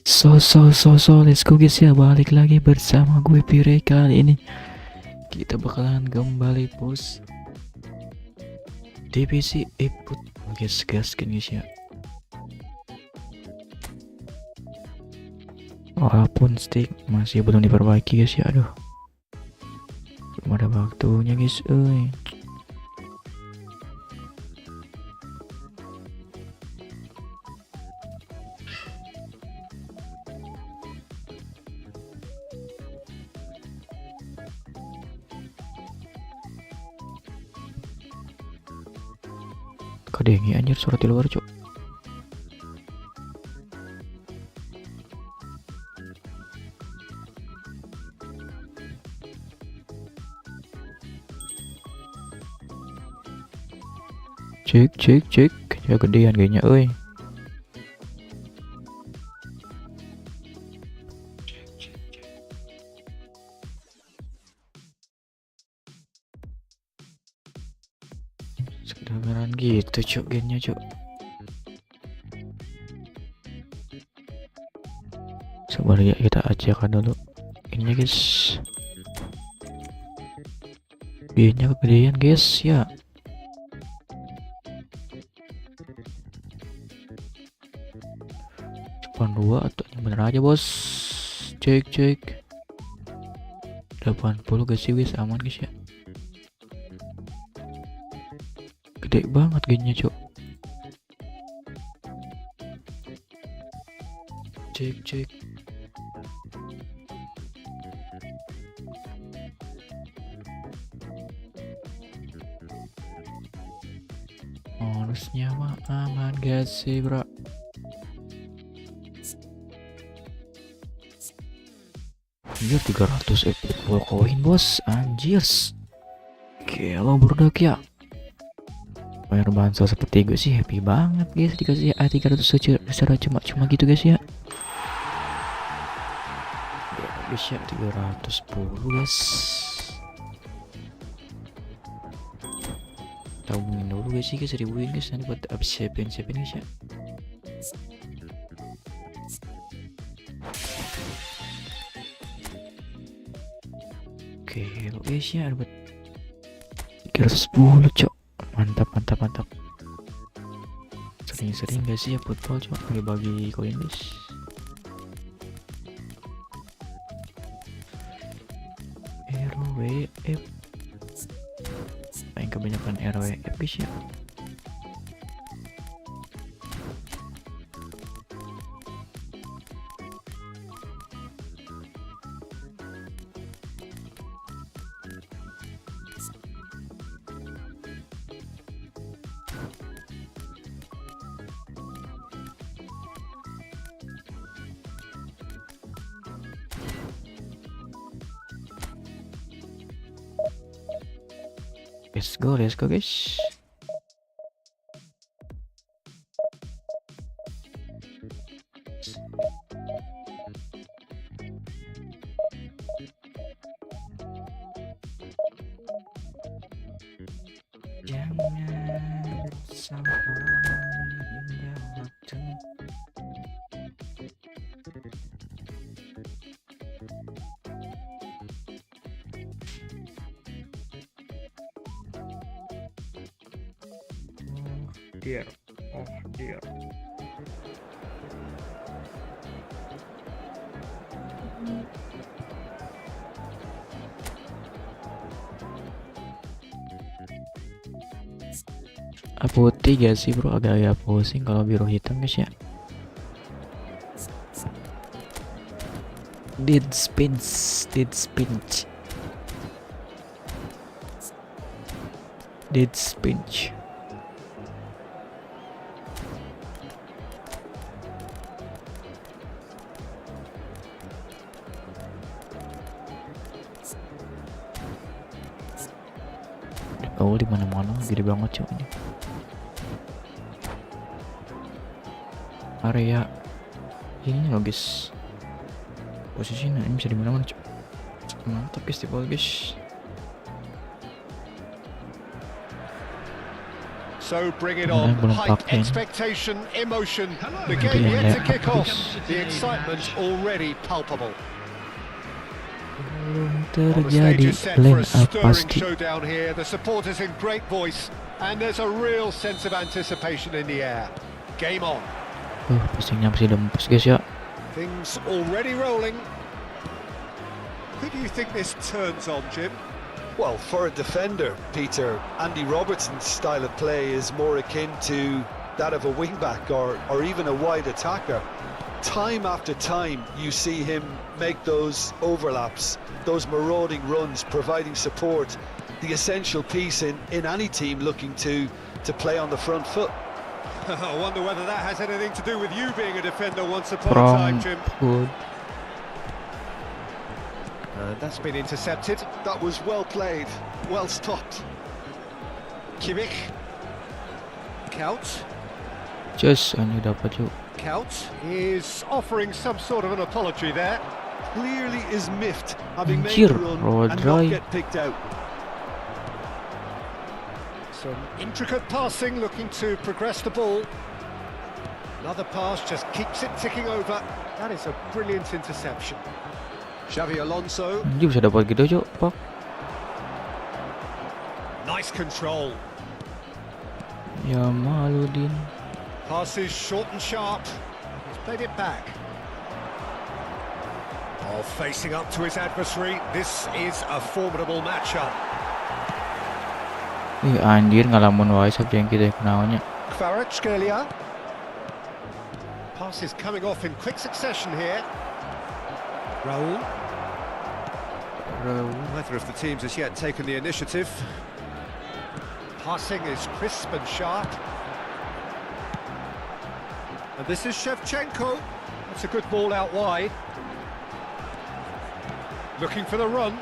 Let's go guys ya, balik lagi bersama gue Pire. Kali ini kita bakalan kembali push Divisi eFootball guys, gaskan guys ya. Walaupun stick masih belum diperbaiki guys ya, aduh belum ada waktunya guys, Kadengi anjir, surat di luar cok. Cek ya, gedean kayaknya kedengaran gitu cok, gennya cok. Sabar ya, kita ajakan dulu ininya guys, gennya kegedean guys ya. Cuman 2 atau yang bener aja bos. Cek 80 guys sih guys, aman guys ya. Gede banget gennya cok. Cek harusnya mah aman gak sih bro. Anjir 300 eFootball koin bos, anjirs. Gila berdak ya. Bayar bansol seperti gue sih happy banget guys, dikasih 300 secara cuma gitu guys ya. Guys ya, 310 guys. Tabungin dulu guys sih guys, 1000 guys, nanti buat abis siapin guys ya. Oke guys ya, dapat 310 cok. Mantap. Sering gak sih ya football cok, bagi koin guys. RWF main kebanyakan RWF guys ya. Let's go guys. Jangan sampai indah waktu. Oh dear. Putih gak sih bro, agak pusing kalau biru hitam guys ya. Dead spinch. Oh di mana gede banget cok ini. Area ini loh guys, posisinya ini bisa di mana cok. Mantap guys, guys. So bring it on. Hype, expectation, emotion. The game yet to kick off. The excitement's already palpable. The stage is set for a stirring showdown here. The supporters in great voice, and there's a real sense of anticipation in the air. Game on. Pusingnya masih dempes guys ya. Things already rolling. Who do you think this turns on, Jim? Well, for a defender, Peter, Andy Robertson's style of play is more akin to that of a wing-back or even a wide attacker. Time after time, you see him make those overlaps, those marauding runs, providing support, the essential piece in any team looking to play on the front foot. I wonder whether that has anything to do with you being a defender once upon a time, Jim. That's been intercepted. That was well played, well stopped. Kimmich. Kaos. Just ini dapat yuk. Kaos is offering some sort of an apology there. Clearly is miffed, having made the run and not get picked out. Some intricate passing, looking to progress the ball. Another pass just keeps it ticking over. That is a brilliant interception. Xavi Alonso. Dia bisa dapat gitu cok, Pak. Nice control. Ya malu Din. Passes short and sharp. He's played it back. Oh, facing up to his adversary. This is a formidable matchup. Ih anjir ngalamun wae subjek kita kenalnya. Kvaratskhelia. Passes coming off in quick succession here. Raul. Neither of the teams has yet taken the initiative. Passing is crisp and sharp. And this is Shevchenko. That's a good ball out wide. Looking for the run.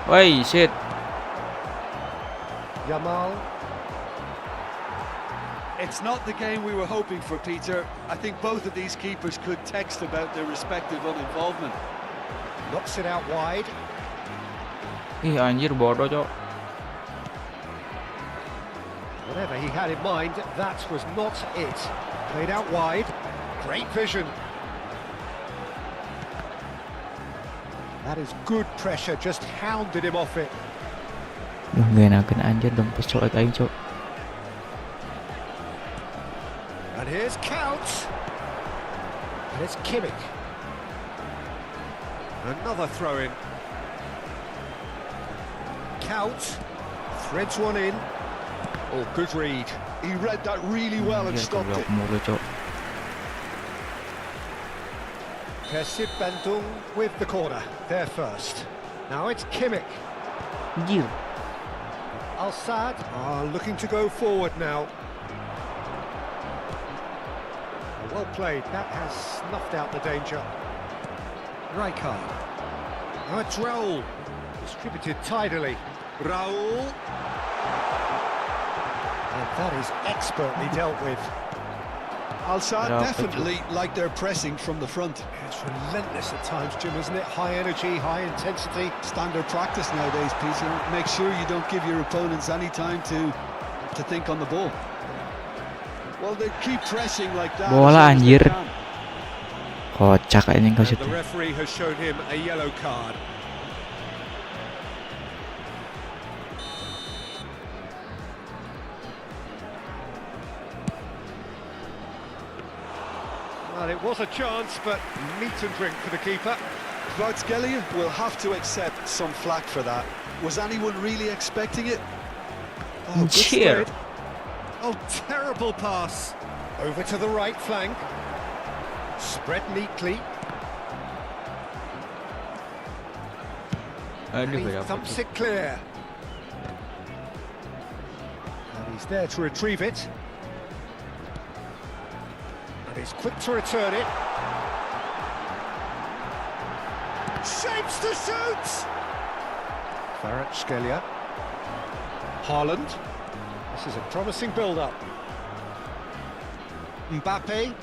Wait, shit. Yamal. It's not the game we were hoping for, Peter. I think both of these keepers could text about their respective uninvolvement. Knocks it out wide. Ih anjir bodoh cok. Whatever he had in mind, that was not it. Played out wide. Great vision. That is good pressure, just hounded him off it. Duh gak enakan anjir dempes cok aing cok. And here's Kaos. And it's Kimmich. Another throw in. Kaos threads one in. Oh, good read. He read that really well and stopped it. Persib Bandung with the corner. There first. Now it's Kimmich. Al-Sad are looking to go forward now. Well played. That has snuffed out the danger. Rijkaard. Now it's Raul. Distributed tidily. Raul. And that is expertly dealt with. Al-Sad definitely like their pressing from the front. It's relentless at times, Jim, isn't it? High energy, high intensity. Standard practice nowadays, Peter. Make sure you don't give your opponents any time to think on the ball. Well, they keep pressing like that. Bola anjir. Kocak anjing kau The referee has shown him a yellow card. Well, it was a chance, but meat and drink for the keeper. Kvaratskhelia will have to accept some flack for that. Was anyone really expecting it? Oh, good spread. Oh, terrible pass. Over to the right flank. Spread neatly. And he thumps it clear. And he's there to retrieve it. And he's quick to return it. Shapes to shoot! Kvaratskhelia. Haaland. This is a promising build-up. Mbappe.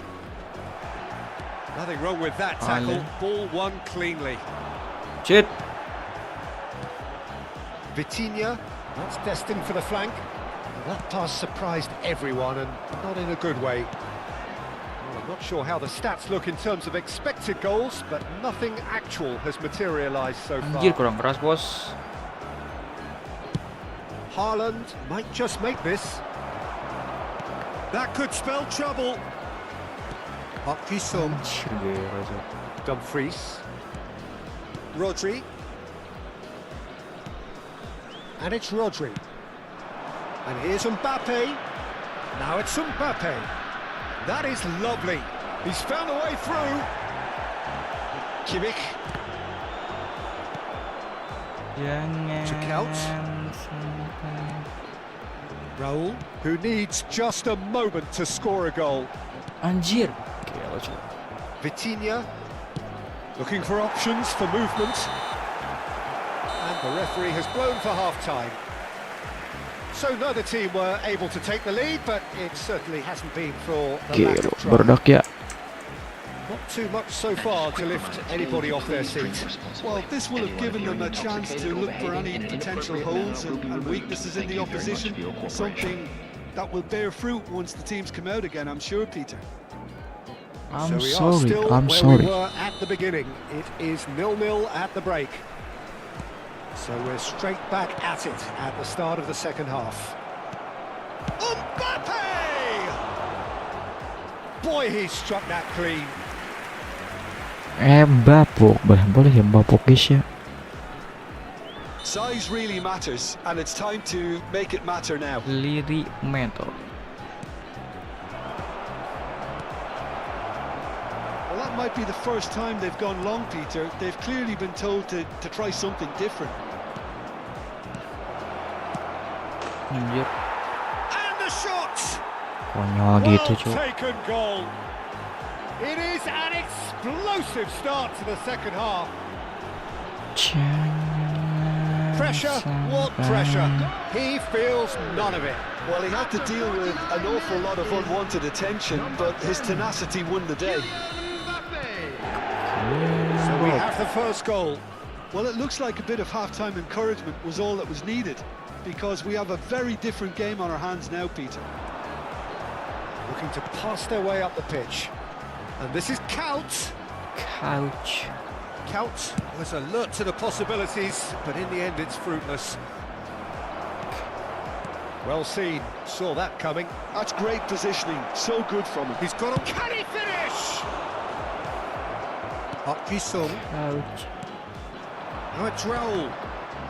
Nothing wrong with that tackle. Ball won cleanly. Shit. Vitinha. That's destined for the flank. That pass surprised everyone, and not in a good way. Well, I'm not sure how the stats look in terms of expected goals, but nothing actual has materialised so Anjir, far. kurang keras, bos. Haaland might just make this. That could spell trouble. Pake, Anjir, gila sih. Dumfries. Rodri. And it's Rodri. And here's Mbappe. Now it's Mbappe. That is lovely. He's found a way through. Kimmich. To Kaos. Raul, who needs just a moment to score a goal. Anjir. Gila cuy. Vitinha, looking for options for movement. And the referee has blown for half-time. So neither team were able to take the lead, but it certainly hasn't been for the lack Gila, of try. barudak ya. Not too much so far to lift anybody off their seat. Well, this will have given them a chance to look for any potential holes and weaknesses in the opposition, something that will bear fruit once the teams come out again, I'm sure, Peter. So I'm we are sorry, still I'm where sorry. we were at the beginning. It is 0-0 at the break. So we're straight back at it at the start of the second half. Mbappe! Boy, he struck that clean. Bapok, boleh ya bapok guys ya. Size really matters, and it's time to make it matter now. Liri mentor. Well, that might be the first time they've gone long, Peter. They've clearly been told to try something different. Anjir. And the shot! Konyol gitu cuy. Taken goal. It is an explosive start to the second half. Pressure, what pressure? He feels none of it. Well, he had to deal with an awful lot of unwanted attention, but his tenacity won the day. So we have the first goal. Well, it looks like a bit of half-time encouragement was all that was needed, because we have a very different game on our hands now, Peter. Looking to pass their way up the pitch. And this is Kaos. Couch. Kaos was alert to the possibilities, but in the end it's fruitless. Well seen, saw that coming. That's great positioning, so good from him. He's got a... Can he finish? Couch. Now it's Raul.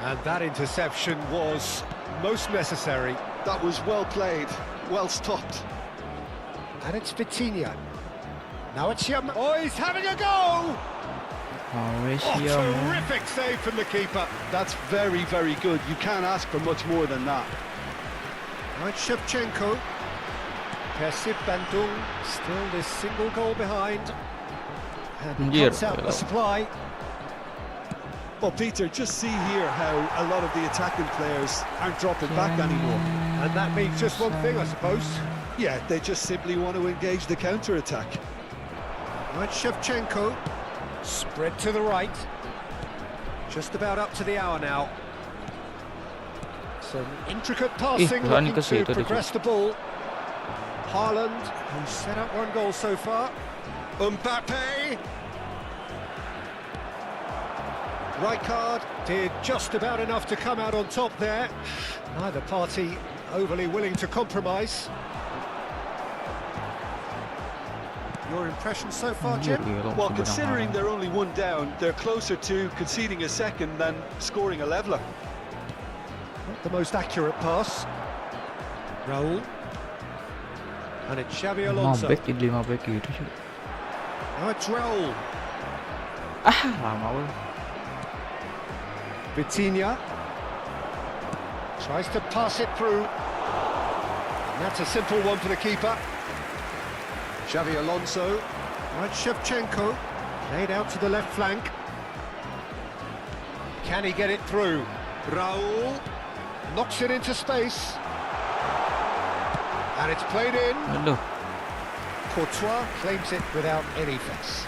And that interception was most necessary. That was well played, well stopped. And it's Vitinha. Now it's Yam. Oh, he's having a go! Oh, terrific save from the keeper. That's very, very good. You can't ask for much more than that. Now it's Shevchenko. Persib Bandung still this single goal behind. And he cuts out the supply. Well, Peter, just see here how a lot of the attacking players aren't dropping back anymore. And that means just one thing, I suppose. Yeah, they just simply want to engage the counter-attack. Now it's Shevchenko. Spread to the right. Just about up to the hour now. Some intricate passing, looking to progress the ball. Haaland, who's set up one goal so far. Mbappe. Rijkaard did just about enough to come out on top there. Neither party overly willing to compromise. Your impression so far, Jim? Well, considering they're only one down, they're closer to conceding a second than scoring a leveller. Not the most accurate pass. Raul. And it's Xavi Alonso. Lima back gitu cuy. Now it's Raul. Lama banget. Vitinha. Tries to pass it through. And that's a simple one for the keeper. Xavi Alonso. Right, Shevchenko. Laid out to the left flank. Can he get it through? Raul. Knocks it into space. And it's played in. Aduh. Courtois claims it without any fuss.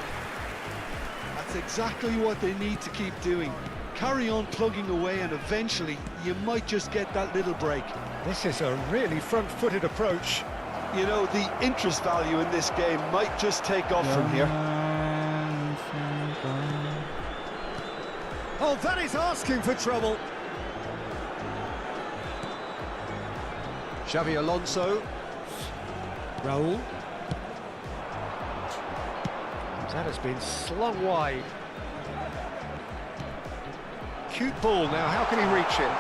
That's exactly what they need to keep doing. Carry on plugging away and eventually you might just get that little break. This is a really front-footed approach. You know, the interest value in this game might just take off from here. Oh, that is asking for trouble. Xavi Alonso. Raul. That has been slung wide. Cute ball now, how can he reach it?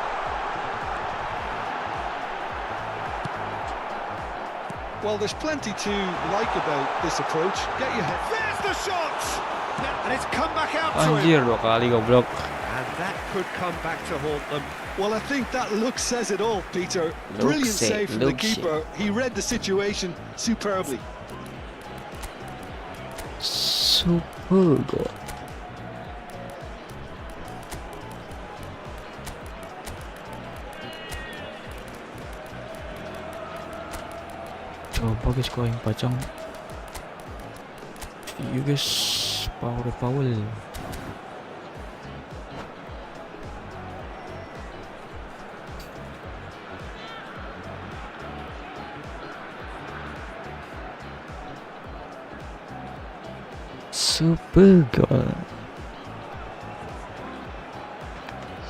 Well, there's plenty to like about this approach. Get your head. There's the shot! And it's come back out to him. Anjir, 2 kali goblok. And that could come back to haunt them. Well, I think that look says it all, Peter. Brilliant save from the keeper. He read the situation superbly. Super goal. Coba guys, kalau yang pacang. Iya guys, power. Super goal.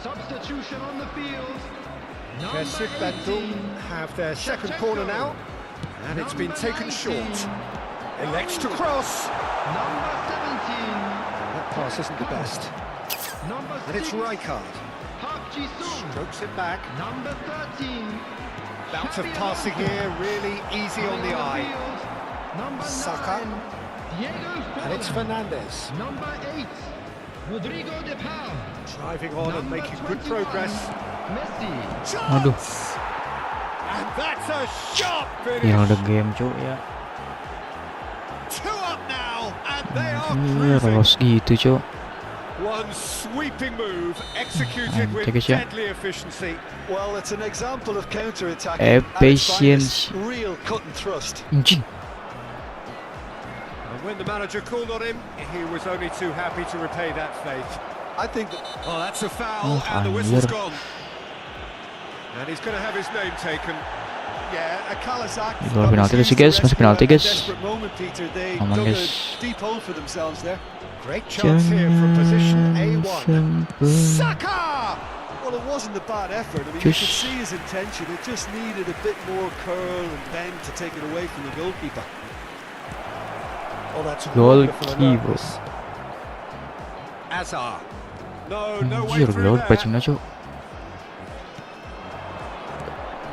Substitution on the field. Persib Bandung have their second corner now. And it's been taken short. Elects to cross. Number 17. That pass isn't the best. Number And it's 6. Rijkaard. Park Ji-sung. Strokes it back. Number 13. Bout of passing here, really easy on the eye. Number Saka. 9. Diego And it's Forlan. Fernandes. Number 8. Rodrigo de Paul. Driving on and Number making good 21. progress. Messi. Aduh. Chance! And that's a sharp Yang finish. ada game cuk ya. 2 up now, and they are Iya, cruising. lolos gitu cuk. One sweeping move, executed with Take a shot. deadly efficiency. Well, it's an example of counter-attacking. Efficiency. Real cut and thrust. Anjing. And when the manager called on him, he was only too happy to repay that faith. I think that Oh, that's a foul, Oh, and the whistle's anjir. gone. And he's going to have his name taken. yeah, a Kalasak. Di luar penalti tuh sih guys, masih penalti guys. Moment, Peter. They Aman, dug guys. a deep hole for themselves there. Great chance here from position A1. Saka! Well, it wasn't a bad effort. I mean, you could Just- see his intention. It just needed a bit more curl and bend to take it away from the goalkeeper. Oh, that's Goalkeeper. wonderful alertness. Azar. No way Anjir, through laut there. pacingnya cuk.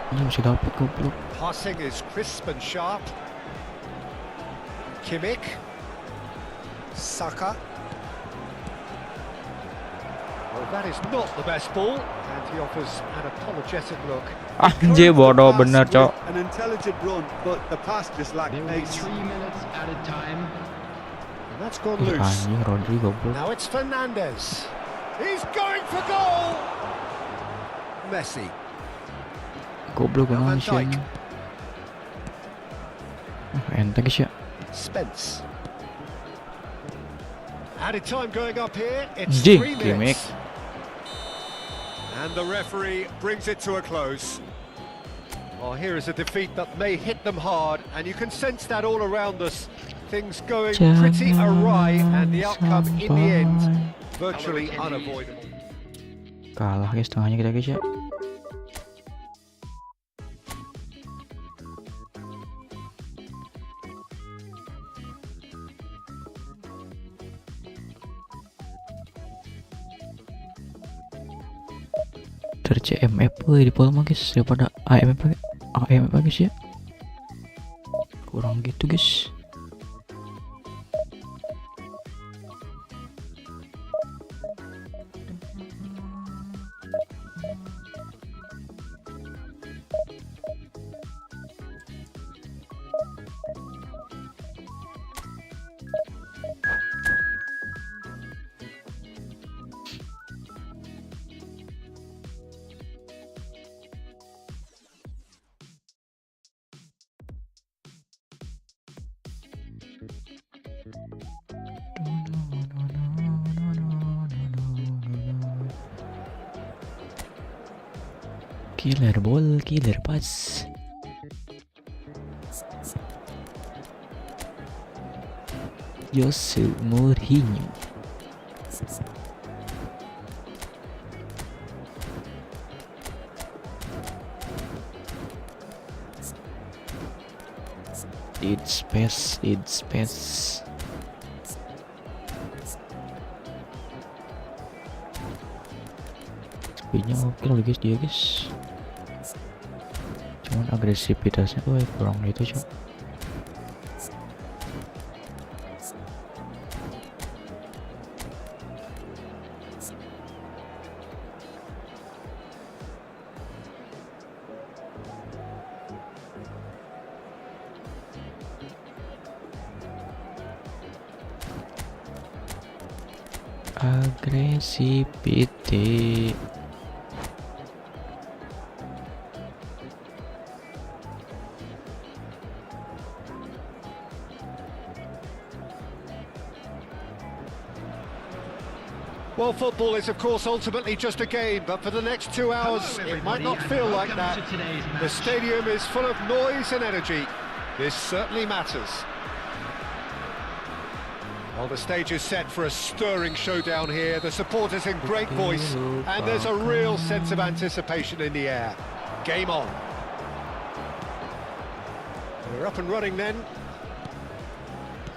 Ini masih dapat goblok. Passing is crisp and sharp. Kimmich. Saka. Well, that is not the best ball, and he offers an apologetic look. Anjir, bodoh bener cuk. An intelligent run, but the pass just lacked There will be pace. 3 minutes at a time. And that's gone Ih, loose. anjing Rodri goblok. Now it's Fernandes. He's going for goal. Messi. Goblok Now Van anjing. Dijk. Enteng guys ya. Spence. Added time going up here. It's Anjing, 3 minutes. Kimmich. And the referee brings it to a close. Well, here is a defeat that may hit them hard, and you can sense that all around us. Things going pretty awry, and the outcome in the end virtually unavoidable. Kalah guys, tengahnya kita guys ya. Dari CMF di Polma guys daripada AMF guys ya. Kurang gitu guys. Killer ball, killer pass. Jose Mourinho. It's pass, it's pass. Speednya oke loh guys dia guys. Cuman agresivitasnya tuh kurang gitu cok. Agresivity. Well, football is of course ultimately just a game, but for the next 2 hours it might not feel like that. The stadium is full of noise and energy. This certainly matters. Well, the stage is set for a stirring showdown here. The supporters in great voice, and there's a real sense of anticipation in the air. Game on. We're up and running then.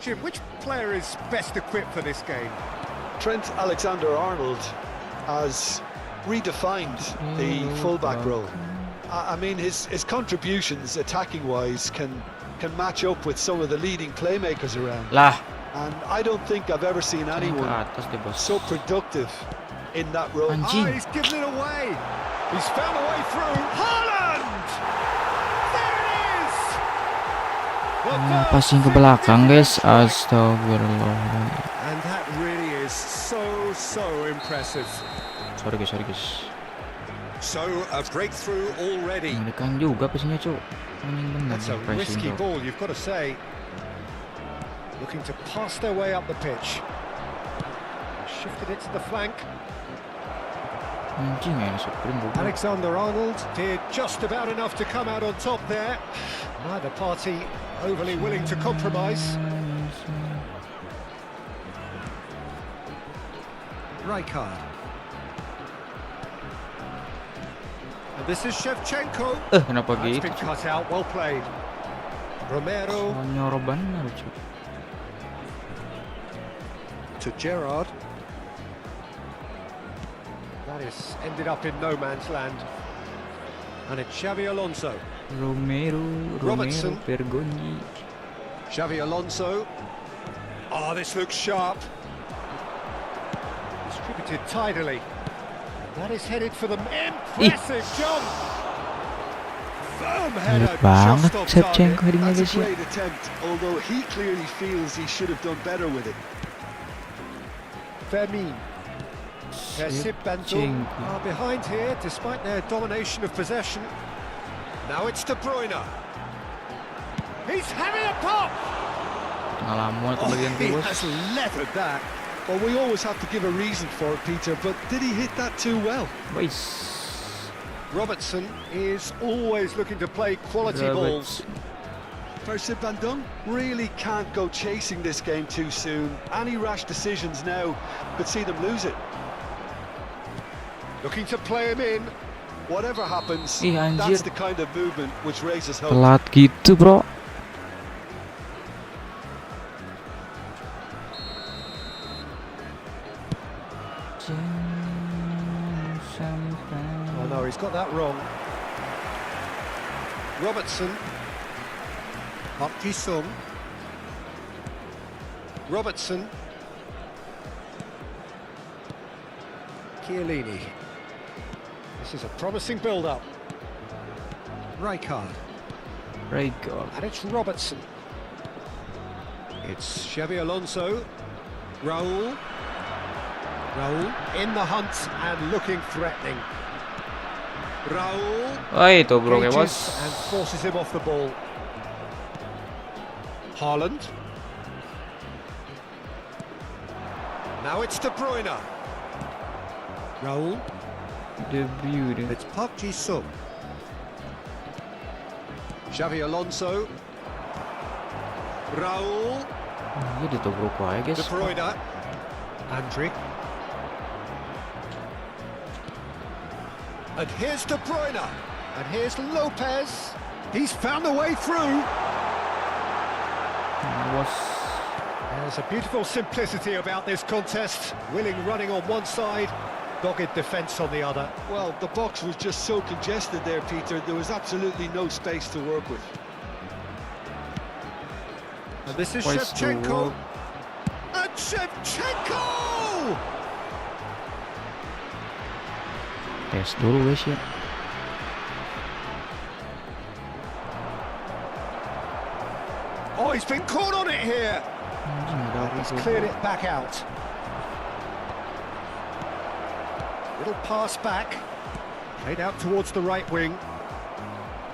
Jim, which player is best equipped for this game? Trent Alexander-Arnold has redefined the fullback role. I mean, his contributions attacking-wise can match up with some of the leading playmakers around. Lah. And I don't think I've ever seen anyone so productive in that role. Oh, he's given it away. He's found a way through. Haaland! There it is! Passing ke belakang guys. Astagfirullah. And that really is so impressive. Sorry guys. So a breakthrough already. Mengerikan juga passingnya cuk. That's a risky ball, you've got to say. Looking to pass their way up the pitch. Shifted it to the flank. Anjing ya, Supreme juga. Alexander-Arnold did just about enough to come out on top there. Neither party overly willing to compromise. Rijkaard. And this is Shevchenko. Kenapa That's gitu? been cut out, well played. Romero Nyorok bener cuk. to Gerrard. That is ended up in no man's land. And it's Xavi Alonso. Romero Robertson. Bergoni. Xavi Alonso. Oh, this looks sharp. Distributed tidily. That is headed for the impressive jump. Firm header banget just off Shevchenko target. headingnya That's guys a ya. great attempt, although he clearly feels he should have done better with it. Fermin. Persib Bandung are behind here despite their domination of possession. Now it's De Bruyne. He's having a pop. Pengalaman Oh, kemudian he bos. has leathered that. Well, we always have to give a reason for it, Peter, but did he hit that too well? Wais. Robertson is always looking to play quality balls. Persib Bandung really can't go chasing this game too soon. Any rash decisions now could see them lose it. Looking to play him in. Whatever happens, Ih, anjir. that's the kind of movement which raises hope. Telat gitu bro. Oh no, he's got that wrong. Robertson. Park Ji-sung. Robertson. Chiellini. This is a promising build-up. Rijkaard. And it's Robertson. It's Xavi Alonso. Raul in the hunt and looking threatening. Raul Oi, itu bro kayak cages bos. and forces him off the ball. Haaland. Now it's De Bruyne. Raul. Debut deh. It's Park Ji-sung. Xavi Alonso. Raul. Iya ditobrok aja De guys. Bruyne. Andri. And here's De Bruyne. And here's Lopez. He's found a way through. Was There's a beautiful simplicity about this contest. Willing running on one side, dogged defence on the other. Well, the box was just so congested there, Peter. There was absolutely no space to work with. And this is Twice to Shevchenko. work. And Shevchenko! tes dulu guys ya. Oh, he's been caught on it here. He's cleared it back out. Little pass back. Played out towards the right wing.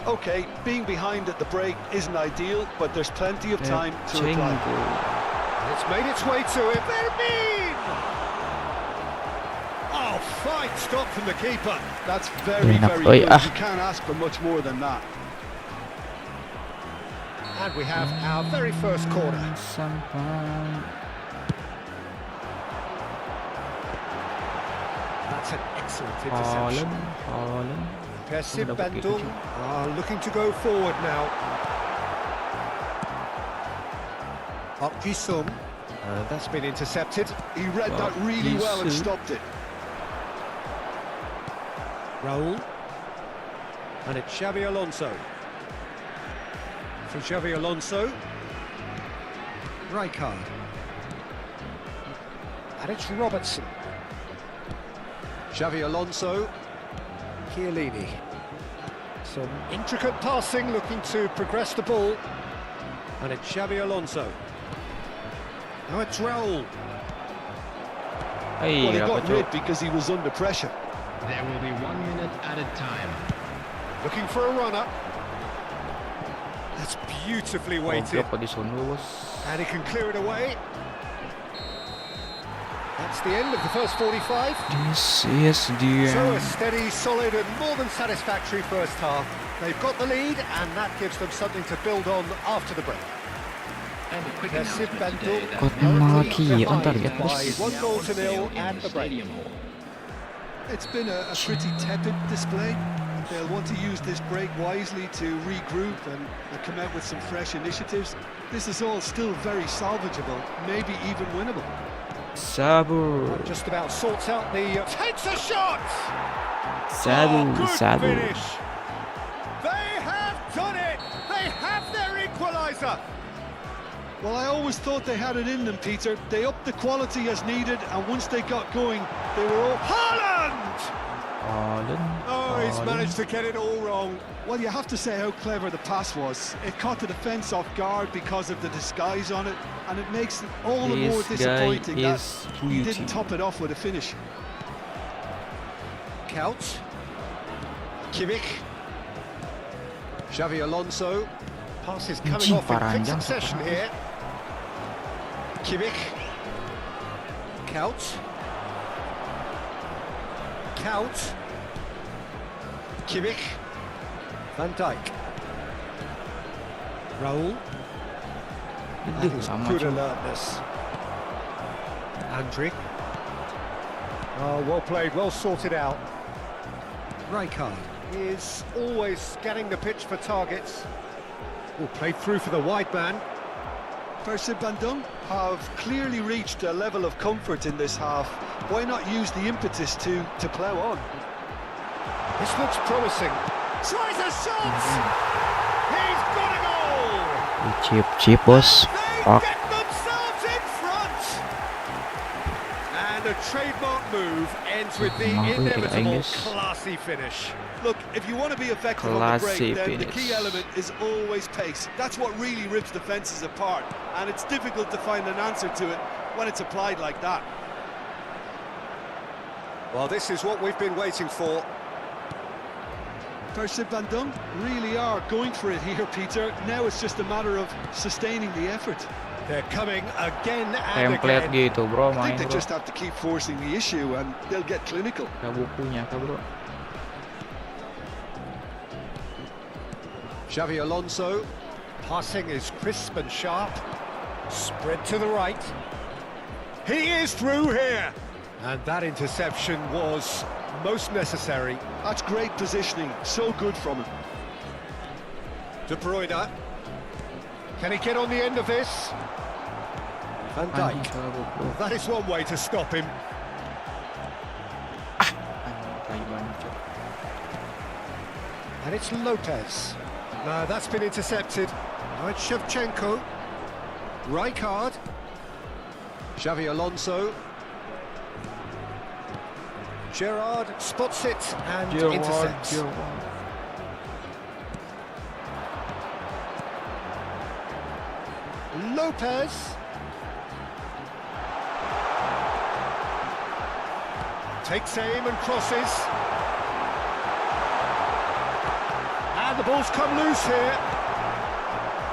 Okay, being behind at the break isn't ideal, but there's plenty of time to reply. It's made its way to him. Vermin! Oh, fine stop from the keeper. That's very, Enak. very Oh, good. yeah. You can't ask for much more than that. And we have our very first corner. Sampai That's an excellent Holland, interception. Holland. Persib Udah pakai Bandung are looking to go forward now. Park Ji-sung. That's been intercepted. He read that really well and Divisi. stopped it. Raul. And it's Xavi Alonso. For Xavi Alonso. Rijkaard. And it's Robertson. Xavi Alonso. Chiellini. Some intricate passing, looking to progress the ball. And it's Xavi Alonso. Now it's Raul. Hey, Well, he dapat got rid because he was under pressure. There will be 1 minute added time. Looking for a runner. That's beautifully weighted. Goblok di sono bos. And he can clear it away. That's the end of the first 45. This is the So a end. steady, solid and more than satisfactory first half. They've got the lead and that gives them something to build on after the break. And a quick Persib announcement today Bandung that Kot Alvi Malaki is on behind target by bos. 1-0 in at the break. Stadium Hall. It's been a pretty tepid display. They'll want to use this break wisely to regroup and come out with some fresh initiatives. This is all still very salvageable, maybe even winnable. Sabur, Just about sorts out the... takes a shot! sabur, good sabur. finish! They have done it! They have their equaliser! Well, I always thought they had it in them, Peter. They upped the quality as needed, and once they got going, they were all... Haaland! Holland, Oh, he's Holland. managed to get it all wrong. Well, you have to say how clever the pass was. It caught the defence off guard because of the disguise on it, and it makes it all the more This guy disappointing that is he beauty. didn't top it off with a finish. Couch. Kimmich. Xavi Alonso. Pass is coming Anjing, off in quick paranjang succession satu. here. Kimmich. Couch. Couch. Kimmich. Van Dijk. Raul. That Aduh, is sama good cuy. alertness. Andri. Oh, well played, well sorted out. Rijkaard is always scanning the pitch for targets. Oh, played through for the wide man. Persib Bandung have clearly reached a level of comfort in this half. Why not use the impetus to plough on? This looks promising. Tries a shot! He's got a goal! Chip bos. They Fuck. get themselves in front! And a trademark move ends with the Mampu ya, inevitable Inggris. classy finish. Look, if you want to be effective on the Classy break, then the key finish. element is always pace. That's what really rips defences apart, and it's difficult to find an answer to it when it's applied like that. Well, this is what we've been waiting for. Persib Bandung really are going for it here, Peter. Now it's just a matter of sustaining the effort. They're coming again and Template again. gitu bro, I think main they bro. just have to keep forcing the issue, and they'll get clinical. Kayak bukunya kah bro. Xavi Alonso, passing is crisp and sharp. Spread to the right. He is through here. And that interception was most necessary. That's great positioning, so good from him. De Bruyne. Can he get on the end of this? Van Anjing, Dijk. salah goblok. That is one way to stop him. Anjing, tai banget, Cok. And it's Lopez. No, that's been intercepted. Now it's Shevchenko. Rijkaard. Xavi Alonso. Gerrard spots it and intercepts. Lopez. Takes aim and crosses. And the ball's come loose here.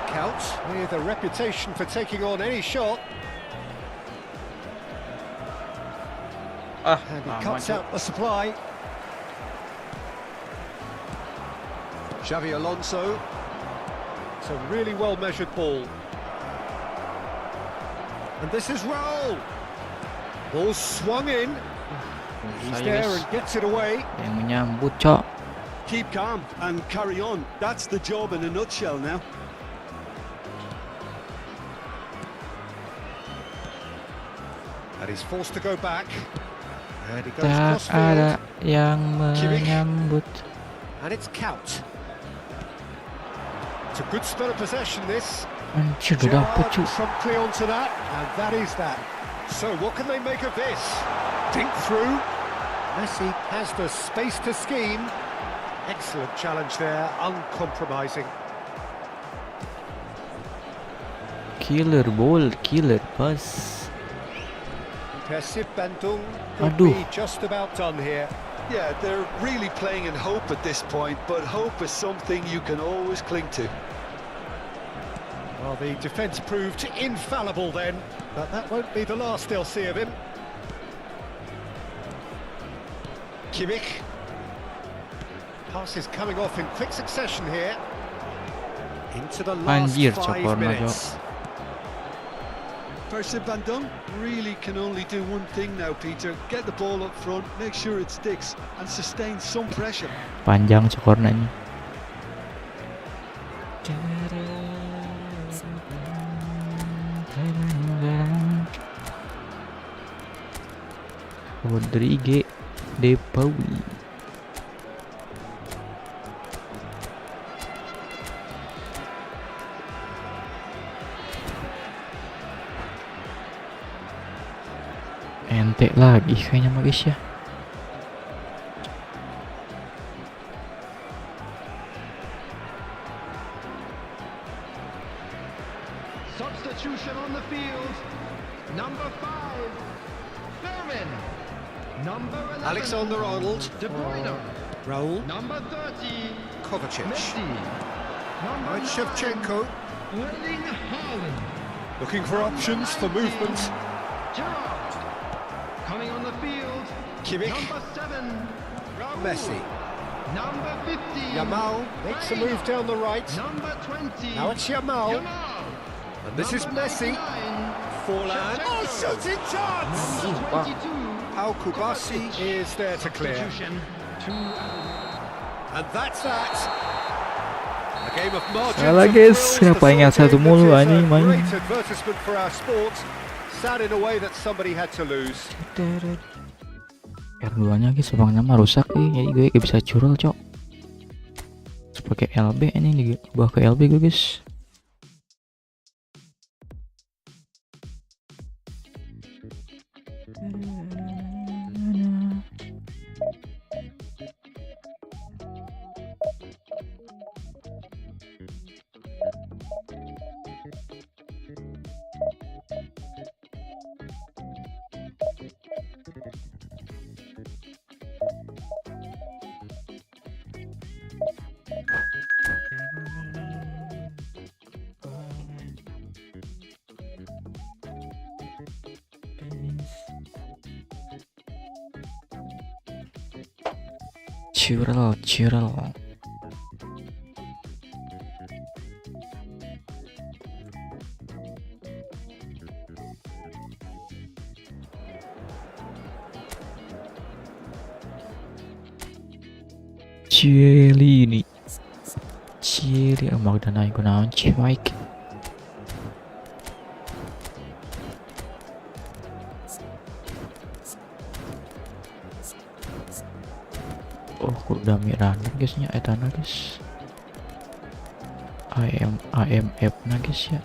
Counts with a reputation for taking on any shot. And he cuts out the supply. Xavi Alonso. It's a really well-measured ball. And this is Raul. Ball swung in. He's there and gets it away. Yang menyambut, Cok. Keep calm and carry on. That's the job in a nutshell now. And he's forced to go back. And he goes Tak ada crossfield. yang menyambut. And it's Kaut. It's a good spell of possession, this. Anjir, udah dapet, Gerrard cuy. promptly onto that, and that is that. So what can they make of this? Dink through. Messi has the space to scheme. Excellent challenge there, uncompromising. Killer ball, killer pass. Persib Bandung could Aduh. be just about done here. Yeah, they're really playing in hope at this point, but hope is something you can always cling to. Well, the defence proved infallible then, but that won't be the last they'll see of him. Kimmich. Pass is coming off in quick succession here. Into the last Anjir, 5 Cokorna, minutes. Persib Bandung really can only do one thing now, Peter. Get the ball up front, make sure it sticks, and sustain some pressure. Panjang skornya ini. Rodrigue De Paul. Ente lagi kayaknya mah guys ya. Substitution on the field. Number 5, Thurman. Number 11, Alexander-Arnold. De Bruyne. Raul. Number 30, Kovacic. Messi. Now Number it's 9, Shevchenko. Erling Haaland. Looking for options for movement. Gerrard. Coming on the field. Kimmich. Number 7, Raul. Messi. Number 50, Yamal makes a move down the right. Number 20, Now it's Yamal. Yamal. And this is Number Messi. 99, Forlan. Oh, shooting chance! Number 22, Pau Kubasi is there to clear. substitution to And that's that. A game of margins Salah, and guys. thrills. Kenapa The ingat sort of satu game mulu, that is anjing, a main. Great advertisement for our sport. Sad in a way that somebody had to lose. R2 nya guys, abangnya mah rusak jadi gue gak bisa curol, Cok. Terus pakai LB ini dibawa ke LB gue guys. Curl. Cieli Magdana iku naon Pake. Oh kuda miranda guysnya etana guys. AMF na guys ya.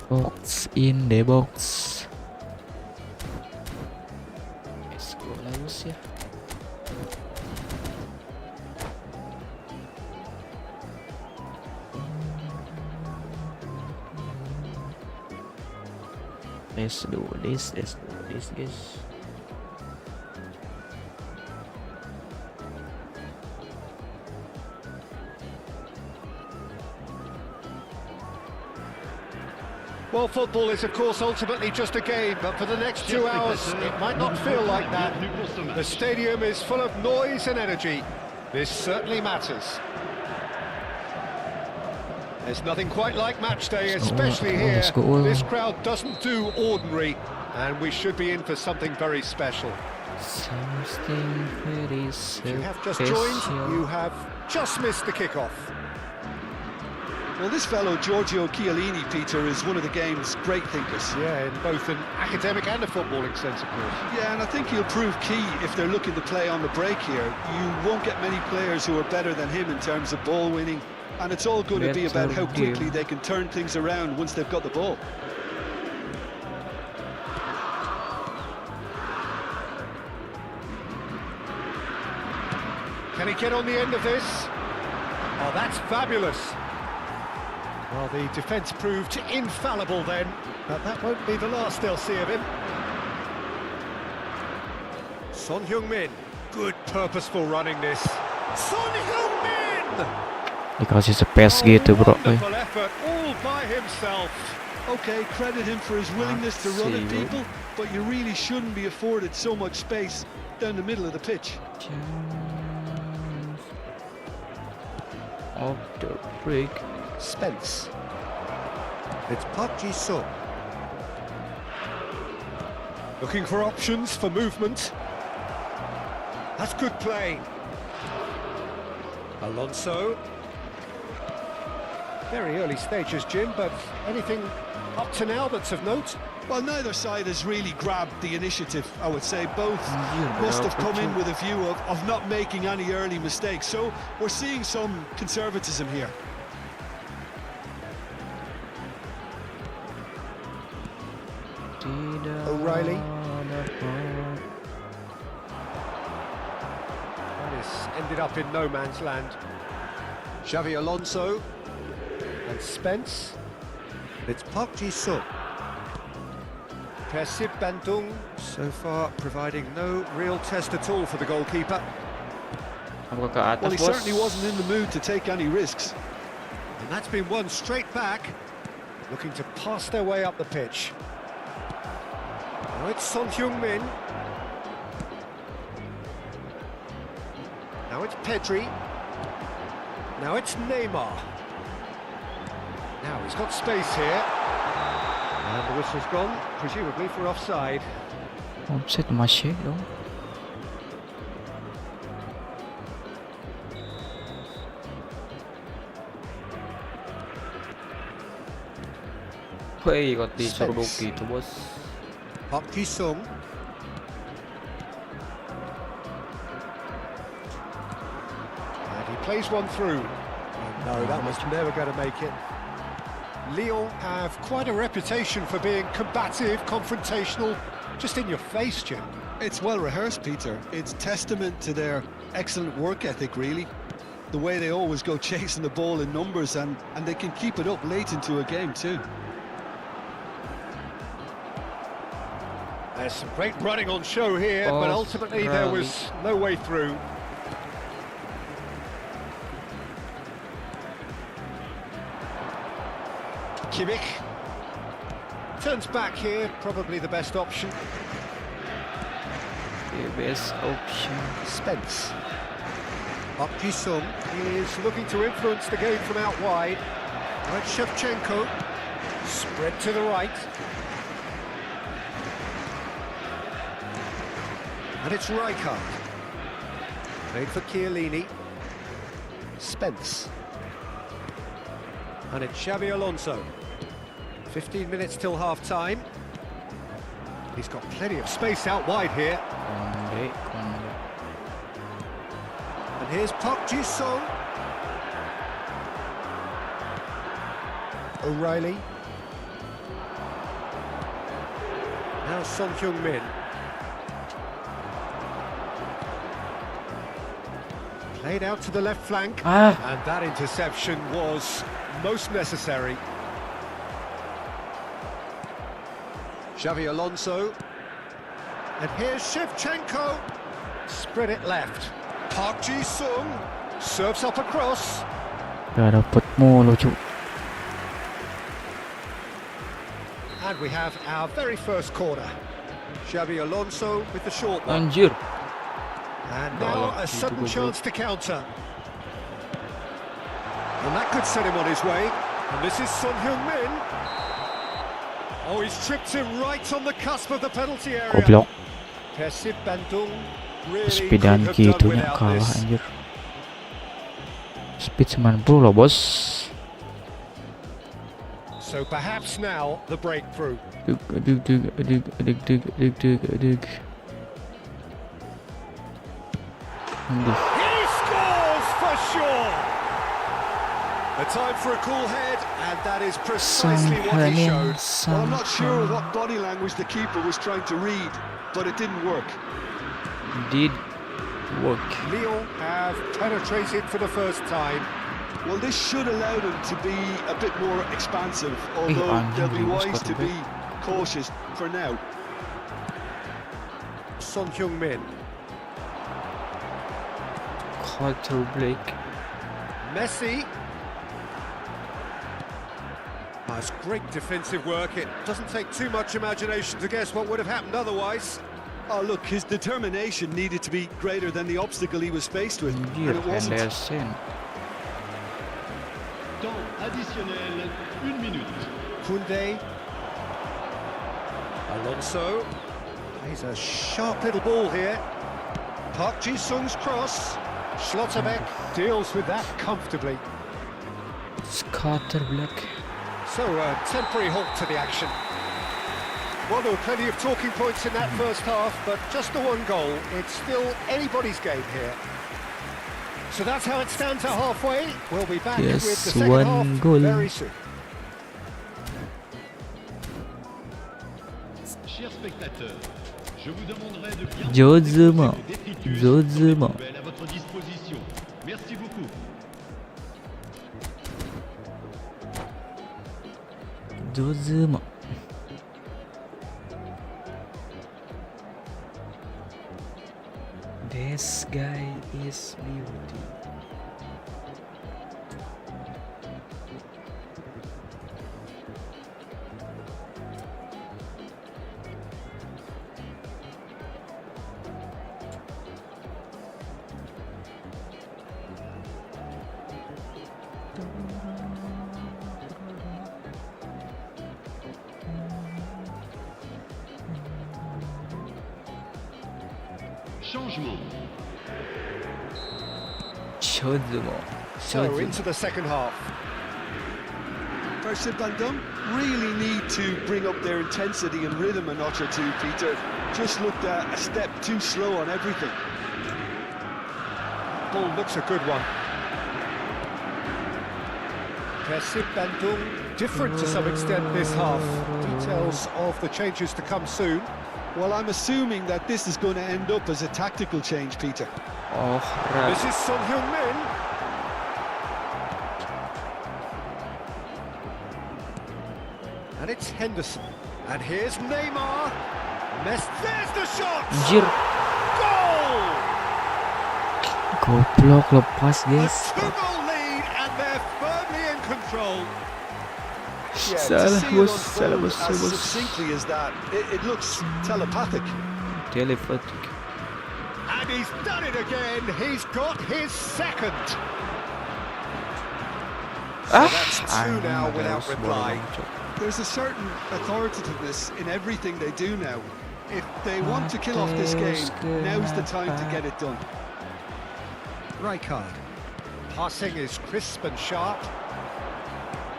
Box in the box. Let's go Laos ya. Let's do this guys. Well, football is, of course, ultimately just a game, but for the next 2 hours, it might not feel like that. The stadium is full of noise and energy. This certainly matters. There's nothing quite like match day, especially here. This crowd doesn't do ordinary, and we should be in for something very special. Something very If you have just joined, you have just missed the kickoff. Well, this fellow Giorgio Chiellini, Peter, is one of the game's great thinkers. Yeah, in both an academic and a footballing sense, of course. Yeah, and I think he'll prove key if they're looking to play on the break here. You won't get many players who are better than him in terms of ball winning, and it's all going to be about how quickly they can turn things around once they've got the ball. Can he get on the end of this? Oh, that's fabulous. Well, the defence proved infallible then, but that won't be the last they'll see of him. Son Heung-min, good purposeful running this. Son Heung-min! Dikasih space gitu bro. Wonderful effort, all by himself. Okay, credit him for his willingness to run at people, but you really shouldn't be afforded so much space down the middle of the pitch. Of the break. Spence. It's Pake Sung. Looking for options for movement. That's good play. Alonso. Very early stages, Jim, but anything up to now that's of note? Well, neither side has really grabbed the initiative, I would say. Both must have come in with a view of not making any early mistakes. So we're seeing some conservatism here. O'Reilly. This ended up in no man's land. Xavi Alonso and Spence. It's Park Ji-sung. Persib Bandung so far providing no real test at all for the goalkeeper. Well, he certainly wasn't in the mood to take any risks. And that's been won straight back, looking to pass their way up the pitch. Now it's Son Heung-min. Now it's Pedri. Now it's Neymar. Now he's got space here. And the whistle's gone, presumably for offside. Offside masih dong. Wih, kok diseruduk gitu bos. Park Ji-sung. And he plays one through. No, that was never going to make it. Lyon have quite a reputation for being combative, confrontational, just in your face, Jim. It's well rehearsed, Peter. It's testament to their excellent work ethic, really. The way they always go chasing the ball in numbers, and they can keep it up late into a game too. There's some great running on show here, but ultimately there was no way through. Kimmich. Turns back here, probably the best option. The best option. Spence. Park Ji-sung is looking to influence the game from out wide. Right, Shevchenko. Spread to the right. And it's Rijkaard. Played for Chiellini. Spence. And it's Xabi Alonso. 15 minutes till half-time. He's got plenty of space out wide here. Konde. And here's Park Ji-sung. O'Reilly. Now Son Heung-min. Played out to the left flank. And that interception was most necessary. Xavi Alonso. And here's Shevchenko. Spread it left. Park Ji-sung serves up across. Gak dapet mulu cu. And we have our very first corner. Xavi Alonso with the short one. Anjir. And now a sudden chance to counter. And that could set him on his way. And this is Son Heung-min. Oh, he's tripped him right on the cusp of the penalty area. Goblok. Persib Bandung really Speedan couldn't have done gitunya without kalah this. anjir. Speed 90 loh bos. So perhaps now the breakthrough. He scores for sure. A time for a cool head, and that is precisely what he showed. Well, I'm not sure what body language the keeper was trying to read, but it didn't work. Did work. Lyon have penetrated for the first time. Well, this should allow them to be a bit more expansive, although they'll be wise to be cautious for now. Son Heung-min. Carter Blake. Messi. That's great defensive work. It doesn't take too much imagination to guess what would have happened otherwise. Oh, look, his determination needed to be greater than the obstacle he was faced with, and it wasn't. Henderson. Temps additionnel, 1 minute. Koundé. Alonso. Plays a sharp little ball here. Park Ji-sung's cross. Schlotterbeck deals with that comfortably. It's Carter Blake. So a temporary halt to the action. Well, there were plenty of talking points in that first half, but just the one goal. It's still anybody's game here. So that's how it stands at halfway. We'll be back with the second one half goal. very soon. Chers spectateurs, je vous demanderai de bien Jozuma. déposer vos détritus Jozuma. sur les poubelles à votre disposition. Merci beaucoup. Jozuma. This guy is beauty. Changement. Jozuma. So into the second half. Persib Bandung really need to bring up their intensity and rhythm a notch or two, Peter. Just looked a step too slow on everything. Ball looks a good one. Persib Bandung different to some extent this half. Details of the changes to come soon. Well, I'm assuming that this is going to end up as a tactical change, Peter. Oh, This is Son Heung-min. And it's Henderson. And here's Neymar. There's the shot! anjir. Goal! Goblok lepas A guys. two-goal lead, and they're firmly in control. Yeah, to Salah see it was- unfold Salah was- as was- succinctly as that, it looks telepathic. Telepathic. And he's done it again. He's got his second. So that's two now without reply. There's a certain authoritativeness in everything they do now. If they want to kill off this game, now's the time to get it done. Rijkaard. Passing is crisp and sharp.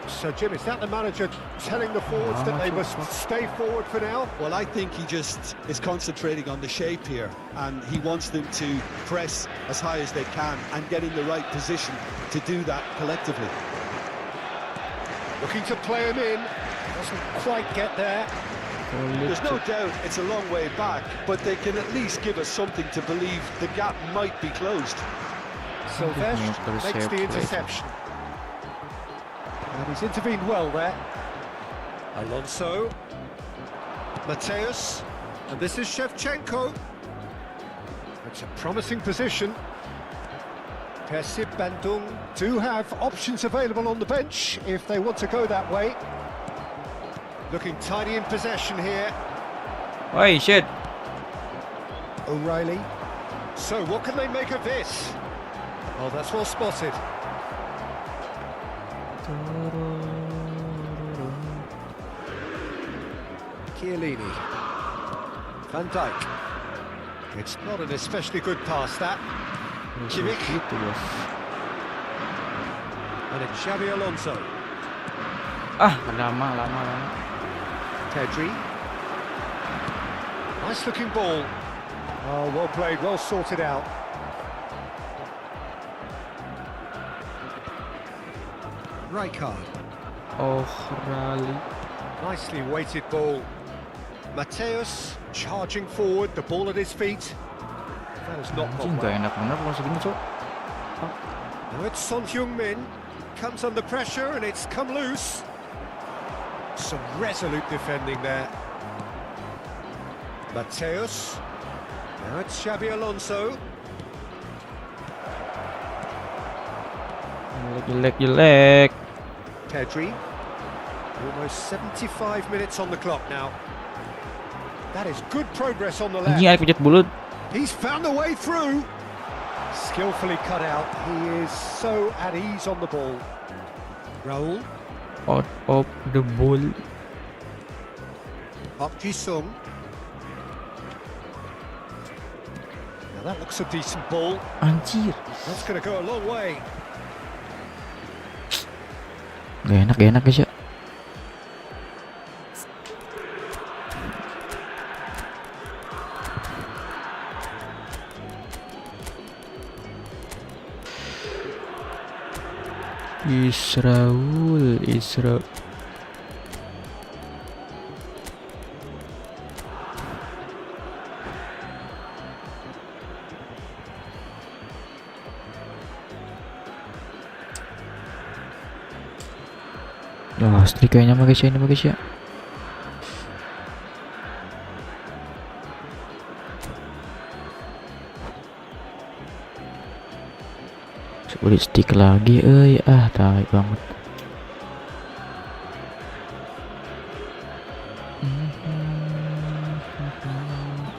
So, Jim, is that the manager telling the forwards that they must stay forward for now? Well, I think he just is concentrating on the shape here, and he wants them to press as high as they can and get in the right position to do that collectively. Looking to play him in. Doesn't quite get there. There's no doubt it's a long way back, but they can at least give us something to believe the gap might be closed. Silvestre makes the interception. And he's intervened well there. Alonso. Mateus. And this is Shevchenko. It's a promising position. Persib Bandung do have options available on the bench if they want to go that way. Looking tidy in possession here. Oi, shit. O'Reilly. So what can they make of this? Oh, that's well spotted. Chiellini. Van Dijk. It's not an especially good pass, that. Kimmich. Gitu, bos. And it's Xabi Alonso. Lama. Pedri. Nice looking ball. Oh, well played, well sorted out. Rijkaard. Oh, rally. Nicely weighted ball. Mateus charging forward, the ball at his feet. That has not Anjing, gone gak well. enak bener kalau segini, Cok. Now it's Son Heung-min. Comes under pressure and it's come loose. Some resolute defending there. Mateus. Now it's Xabi Alonso. Jelek. Pedri. Almost 75 minutes on the clock now. That is good progress on the left. Anjing, ada pijat bulut. He's found a way through. Skillfully cut out. He is so at ease on the ball. Raul. Out of the ball. Park Ji-sung. Now that looks a decent ball. Anjir. That's going to go a long way. Gak enak guys ya. Isra. Asli kayaknya mah guys ya, ini mah guys ya. Sulit stick lagi, tai banget.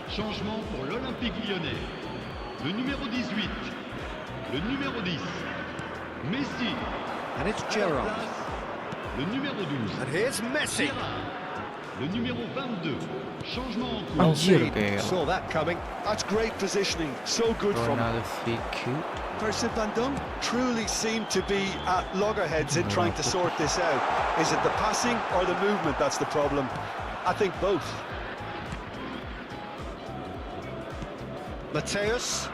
Changement pour l'Olympique lyonnais. Le numéro 18. Le numéro 10. Messi. And it's Gerrard. Le numéro 12. And here's Messi. Le numéro 22. Changement en cours. Well Anjir, seen. kayak Saw that coming. That's great positioning, so good from Ronaldo fake. Persib Bandung truly seem to be at loggerheads in trying to sort this out. Is it the passing or the movement that's the problem? I think both. Mateus.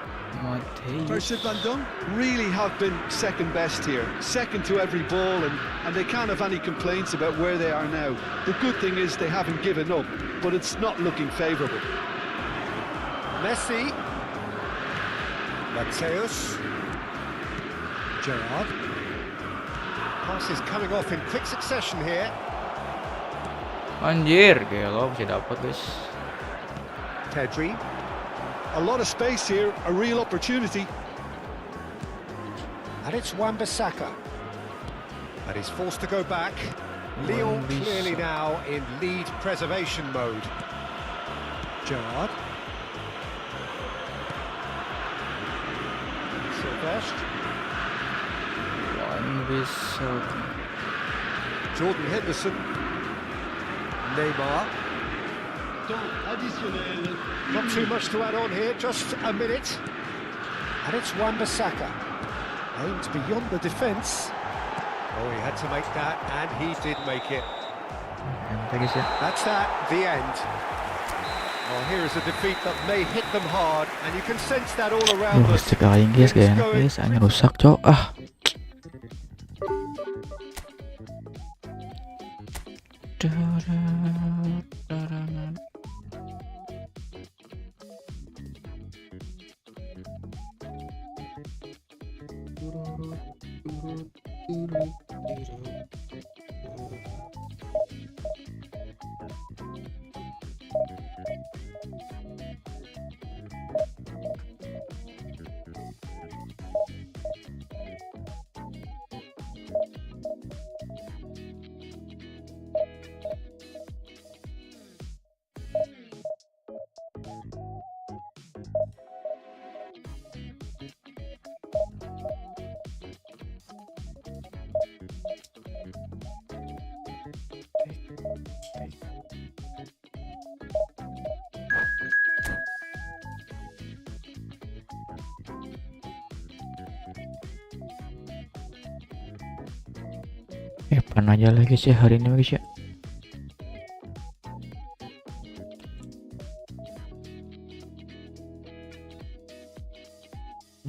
Persib Bandung really have been second best here, second to every ball, and they can't have any complaints about where they are now. The good thing is they haven't given up, but it's not looking favourable. Messi. Mateus. Gerrard. Passes coming off in quick succession here. Anjir, gelo bisa dapat guys. Pedri. A lot of space here, a real opportunity. And it's Wan-Bissaka. And he's forced to go back. Lyon clearly now in lead preservation mode. Gerrard. Sylvestre. Wah, ini bisa. Jordan Henderson. Neymar. Temps additionnel. Not too much to add on here, just a minute. And it's Wan-Bissaka. Aimed beyond the defence. Oh, he had to make that, and he did make it. Entah guys ya. That's that, the end. Well, here is a defeat that may hit them hard, and you can sense that all around us. Sekali guys, gak enak guys, hanya rusak cok. Pan aja lagi sih hari ini guys ya.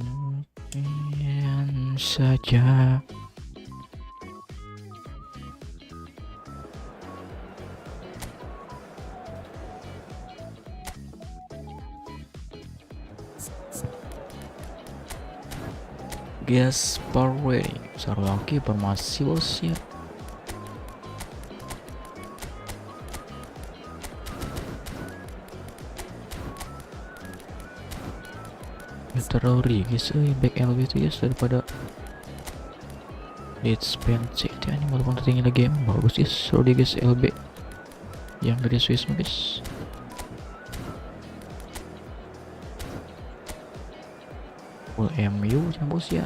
Mungkin saja. Gas power rating. Selalu informasi bos ya. Terlalu guys, back Alvi itu guys daripada Lead Span City ini malah tertinggi lagi emang bagus guys. Seru dia guys LB yang dari Swiss guys. Full MU yang bos ya.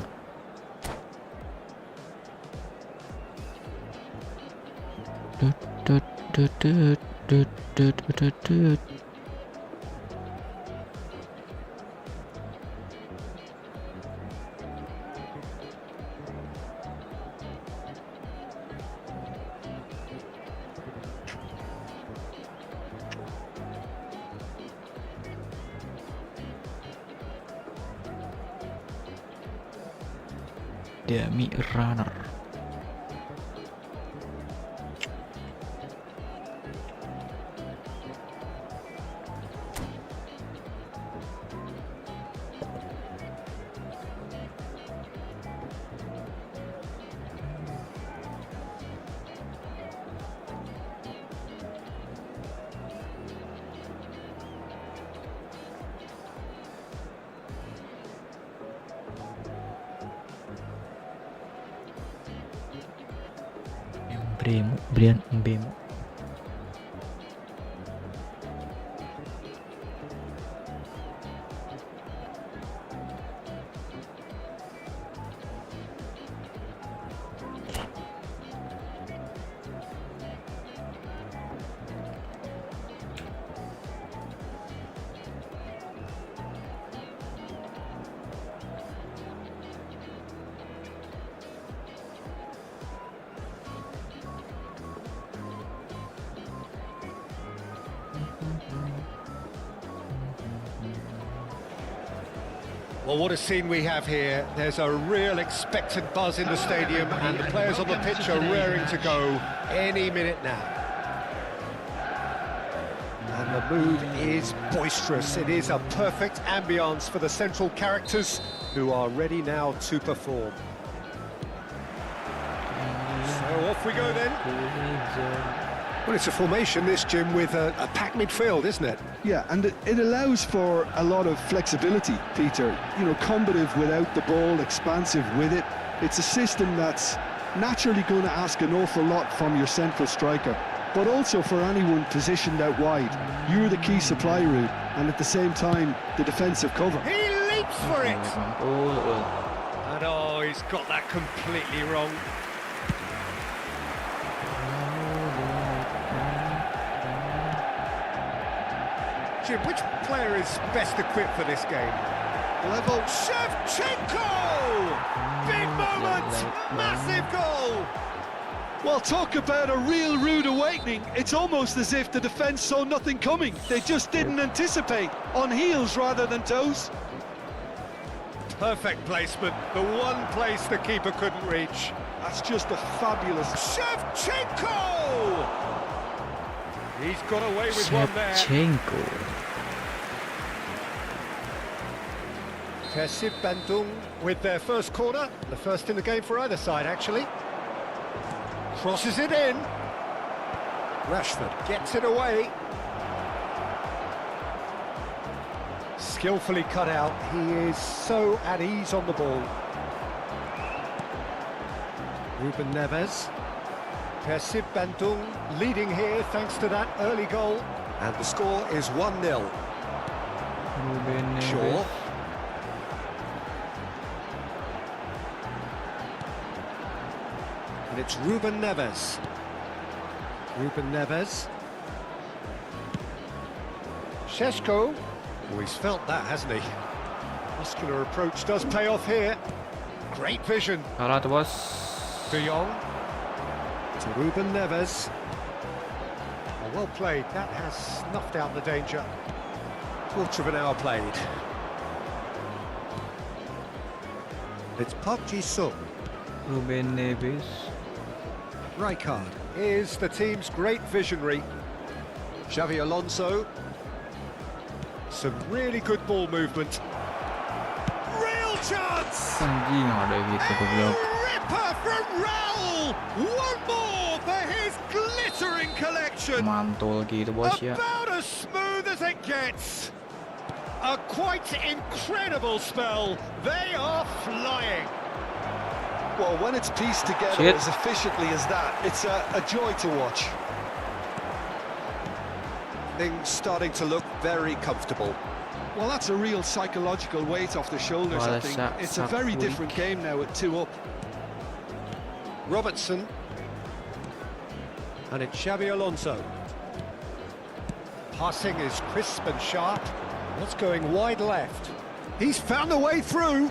Demi runner. Brian Mbemo. Well, what a scene we have here. There's a real expectant buzz in the stadium, and the players on the pitch are raring to go any minute now. And the mood is boisterous. It is a perfect ambience for the central characters who are ready now to perform. So off we go then. Well, it's a formation, this, Jim, with a packed midfield, isn't it? Yeah, and it allows for a lot of flexibility, Peter. You know, combative without the ball, expansive with it. It's a system that's naturally going to ask an awful lot from your central striker, but also for anyone positioned out wide. You're the key supply route, and at the same time, the defensive cover. He leaps for it! Oh, And oh, he's got that completely wrong. Jim, which player is best equipped for this game? Level Shevchenko! Big moment! Massive goal! Well, talk about a real rude awakening. It's almost as if the defence saw nothing coming. They just didn't anticipate, on heels rather than toes. Perfect placement, the one place the keeper couldn't reach. That's just a fabulous... Shevchenko! He's got away with one there. Shevchenko. Persib Bandung with their first corner, the first in the game for either side actually. Crosses it in. Rashford gets it away. Skillfully cut out. He is so at ease on the ball. Ruben Neves. Persib Bandung leading here thanks to that early goal. And the score is 1-0. Shaw. And it's Ruben Neves. Ruben Neves. Šeško. Oh, he's felt that, hasn't he? Muscular approach does pay off here. Great vision. Salah bos. De Jong. To Ruben Neves. Oh, well played. That has snuffed out the danger. Quarter of an hour played. It's Park Ji-sung. Ruben Neves. Rijkaard is the team's great visionary. Xavi Alonso. Some really good ball movement. Real chance! Anjing ada gitu goblok. Ripper from Raul! One more for his glittering collection! Mantul gitu bos ya. About as smooth as it gets. A quite incredible spell. They are flying. Well, when it's pieced together Shit. as efficiently as that, it's a joy to watch. Things starting to look very comfortable. Well, that's a real psychological weight off the shoulders, I think. It's a very different game now at 2 up. Robertson. And it's Xavi Alonso. Passing is crisp and sharp. What's going wide left? He's found a way through.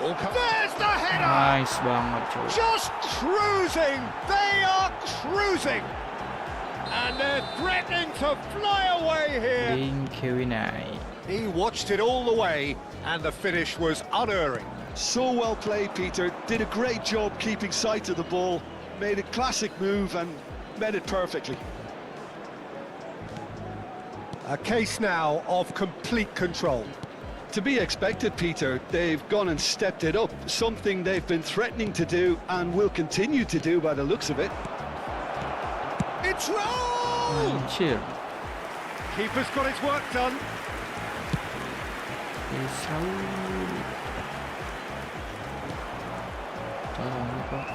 There's the header! Nice banget cuy. Just cruising! They are cruising! And they're threatening to fly away here. Kewinai. He watched it all the way, and the finish was unerring. So well played, Peter. Did a great job keeping sight of the ball. Made a classic move and met it perfectly. A case now of complete control. To be expected, Peter. They've gone and stepped it up. Something they've been threatening to do and will continue to do by the looks of it. It's Raul! Anjir. Keeper's got his work done. Selalu. Tolong Pak.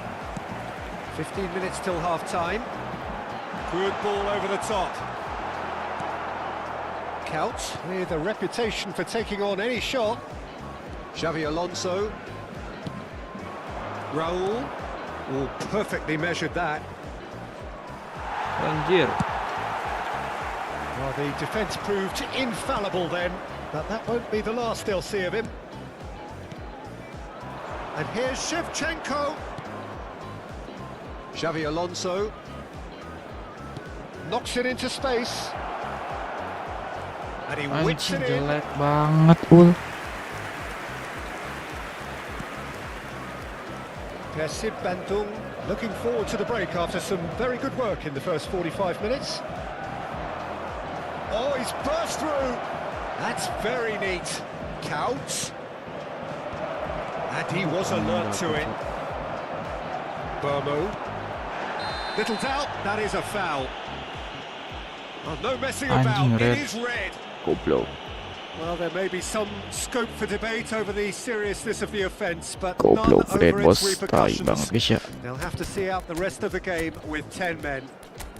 15 minutes till half-time. Good ball over the top. Kaos with a reputation for taking on any shot. Xavi Alonso. Raul. Oh, perfectly measured that. Anjir. Well, the defence proved infallible then, but that won't be the last they'll see of him. And here's Shevchenko. Xavi Alonso. Knocks it into space. And he whips Anjing it in. jelek banget ul. Persib Bandung looking forward to the break after some very good work in the first 45 minutes. Oh, he's burst through. That's very neat. Kaos. And he was alert to it. Burmo. Little doubt, that is a foul. Oh, no messing about, Anjing, it red. is red. Goblok. Well, there may be some scope for debate over the seriousness of the offence, but none Goblok Fred over bos, its tai banget repercussions. guys ya. They'll have to see out the rest of the game with 10 men.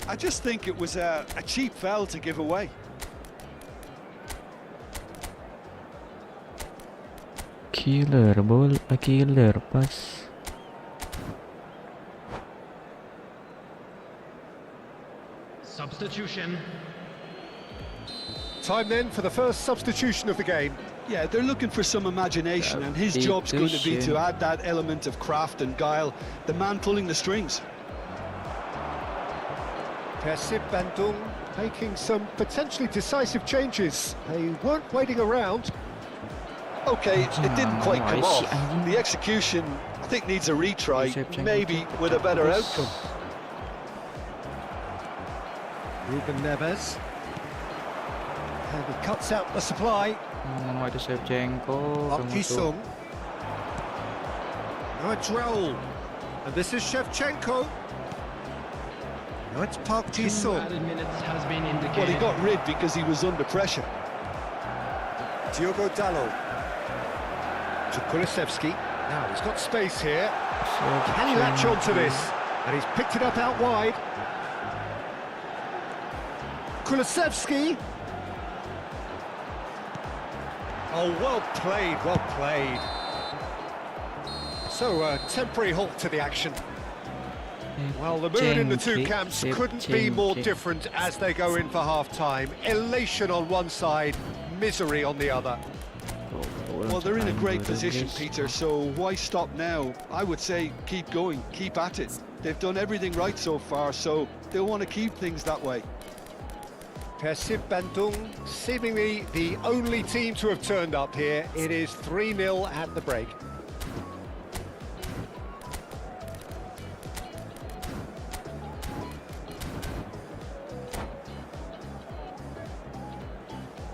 I just think it was a cheap foul to give away. Killer ball, a killer pass. Substitution. Time then for the first substitution of the game. Yeah, they're looking for some imagination, and his job's going to be to add that element of craft and guile, the man pulling the strings. Persib Bandung making some potentially decisive changes. They weren't waiting around. Okay, it didn't quite come off. The execution, I think, needs a retry, maybe with a better outcome. Ruben Neves. And he cuts out the supply. Ada Shevchenko. Up Sung. Now it's Raul. And this is Shevchenko. Now it's Park Two Ji-sung. added minutes has been indicated. Well, he got rid because he was under pressure. Diogo Dalot. To Kulusevski. Now he's got space here. Can he latch on to this? And he's picked it up out wide. Kulusevski. Oh, well played, well played. So, a temporary halt to the action. Well, the mood in the two camps couldn't be more different as they go in for half-time. Elation on one side, misery on the other. Well, they're in a great position, Peter, so why stop now? I would say keep going, keep at it. They've done everything right so far, so they'll want to keep things that way. Persib Bandung, seemingly the only team to have turned up here. It is 3-0 at the break.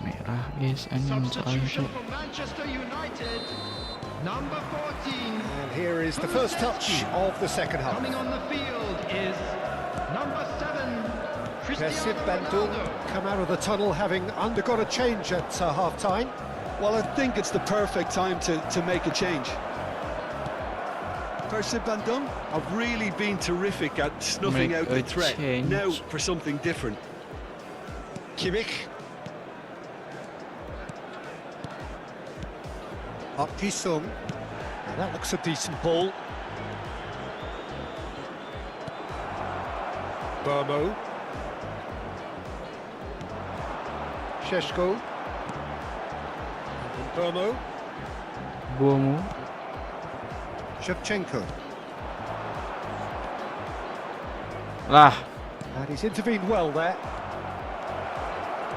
Merah guys, anjing Substitution soalnya. for Manchester United. Number 14. And here is the first touch of the second half. Coming on the field is number 7. Persib Cristiano Bandung Ronaldo. come out of the tunnel having undergone a change at half-time. Well, I think it's the perfect time to make a change. Persib Bandung have really been terrific at snuffing Make out the a threat. change. Now for something different. Kimmich. Up Ji-sung. Now that looks a decent ball. Burmo. Sheshko. Burmo. Buomu. Shevchenko. Lah, And he's intervened well there.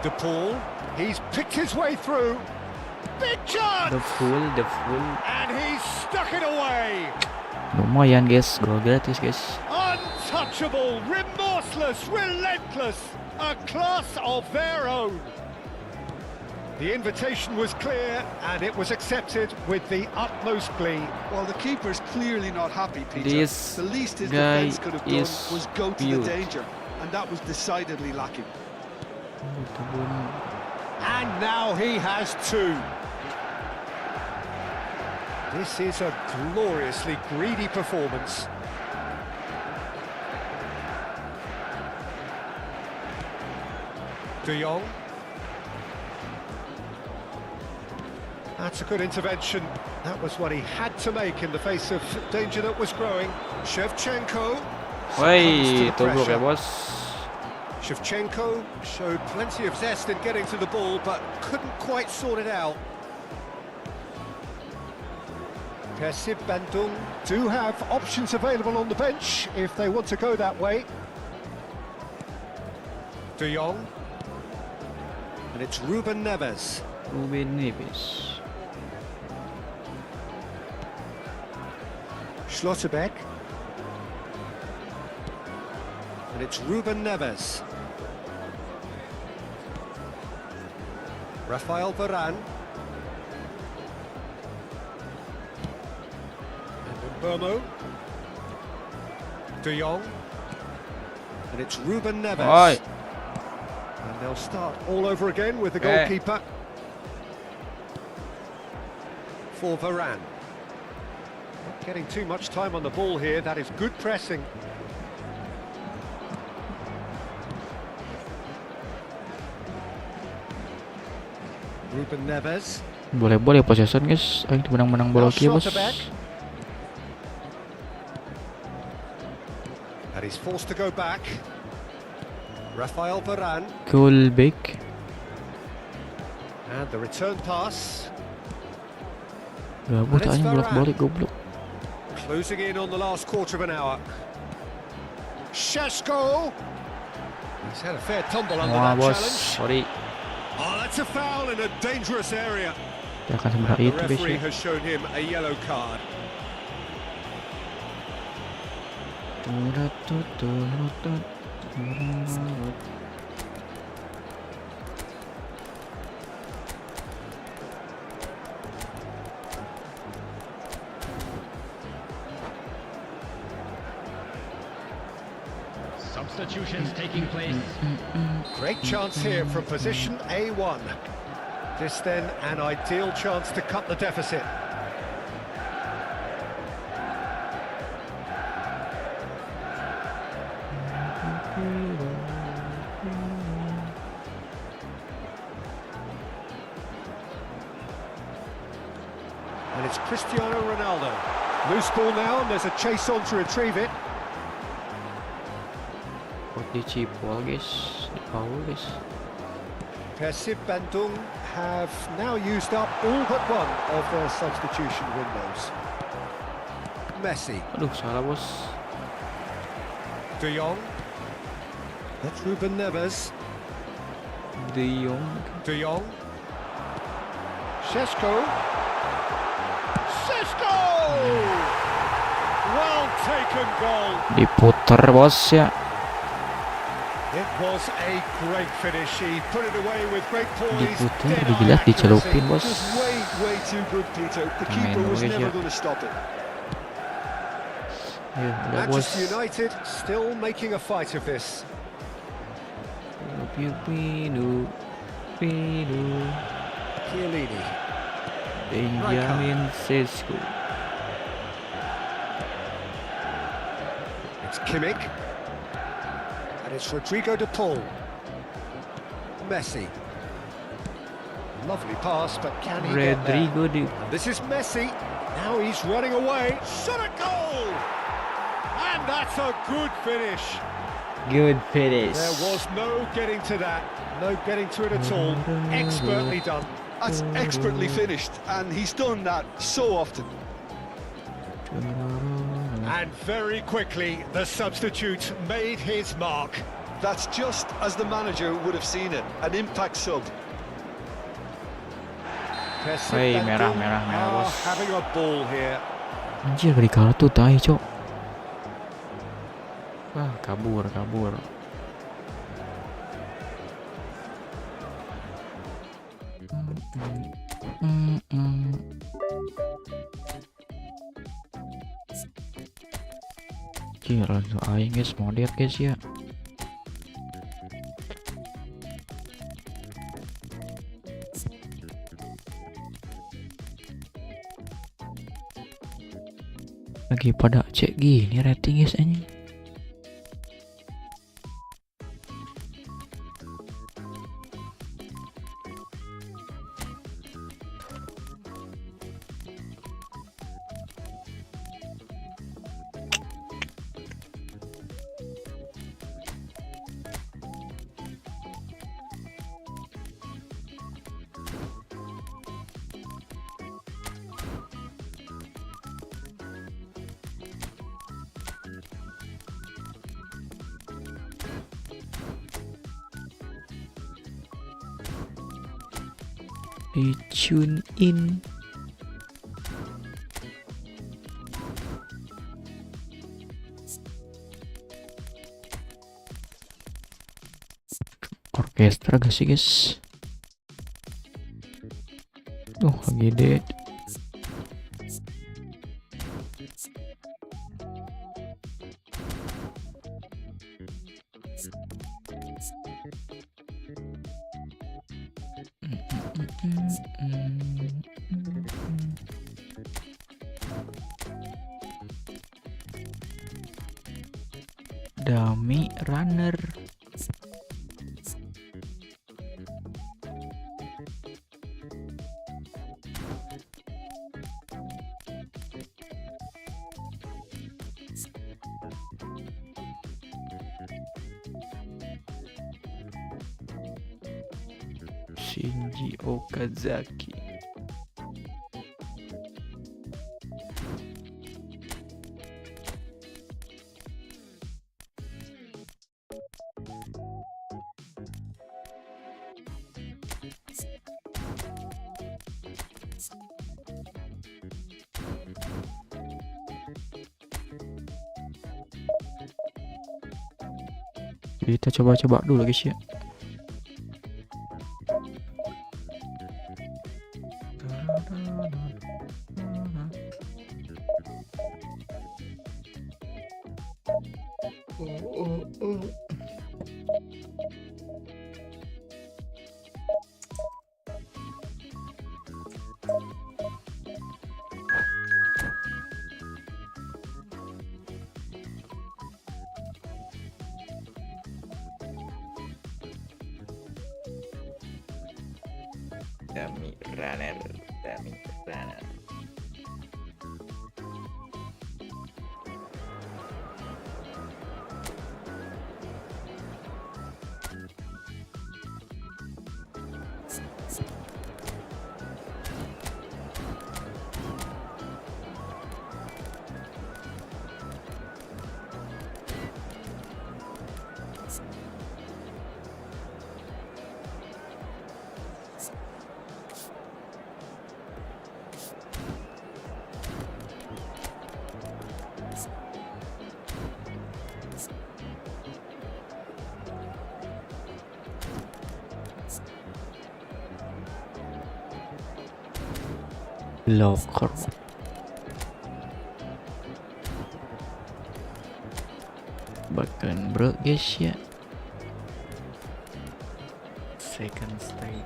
De Paul. He's picked his way through. Big chance! the full. And he's stuck it away. Lumayan guys, gol gratis guys. Untouchable, remorseless, relentless. A class of their own. The invitation was clear and it was accepted with the utmost glee. Well, the keeper's clearly not happy, Peter. This The least his guy defence could have done is was go to huge. the danger, and that was decidedly lacking. And now he has two. This is a gloriously greedy performance. De Jong. That's a good intervention. That was what he had to make in the face of danger that was growing. Shevchenko. succumbs to Woi, the tubruk ya pressure. bos. Shevchenko showed plenty of zest in getting to the ball, but couldn't quite sort it out. Persib Bandung do have options available on the bench if they want to go that way. De Jong. And it's Ruben Neves. Ruben Neves. Schlotterbeck. And it's Ruben Neves. Rafael Varane. And Burmo. De Jong. And it's Ruben Neves. Oi. And they'll start all over again with the Okay. goalkeeper. for Varane. Not getting too much time on the ball here. That is good pressing. Ruben Neves. Boleh-boleh possession guys. Ayo menang-menang bola kia bos. And he's forced to go back. Rafael Varane. Goal back. And the return pass. Gabut aja bolak-balik goblok. Closing in on the last quarter of an hour. Šeško. He's had a fair tumble under Wah that bos, challenge. sorry. Oh, that's a foul in a dangerous area. Dia akan sebelah The itu referee guys. has shown him a yellow card. Substitutions taking place. Great chance here from position A1. This then an ideal chance to cut the deficit. And it's Cristiano Ronaldo. Loose ball now, and there's a chase on to retrieve it. Dicipol guys, di foul guys. Persib Bandung have now used up all but one of their substitution windows. Messi. Aduh, salah bos. De Jong. That's Ruben Neves. De Jong. De Jong. Šeško. Šeško! Well taken goal. Diputer bos ya. It was a great finish. He put it away with great poise. Diputer, dead-eye dijilat, accuracy. dicelupin bos. Just way too good, Peter. The keeper was never going to stop it. Ayo, udah bos. Manchester United still making a fight of this. Pinu. Chiellini. Benjamin Sesko. It's Kimmich. And it's Rodrigo de Paul. Messi. Lovely pass, but can he get there? Rodrigo de. And this is Messi. Now he's running away. Shot a goal! And that's a good finish. Good finish. There was no getting to that. No getting to it at all. Expertly done. That's expertly finished, and he's done that so often. And very quickly, the substitute made his mark. That's just as the manager would have seen it, an impact sub. Persib Hey, Bandung merah, are bos. having a ball here. Anjir, gak kartu tai cok. Wah, kabur. Anjir, langsung aing guys, mau lihat guys ya. Lagi pada cek gini rating guys anjing. Di tune in. Orkestra gak sih guys? Lagi dead. Dummy runner. Shinji Okazaki. Kita coba-coba dulu guys ya. Dummy runner. Locker. Bahkan bro guys ya. Second strike.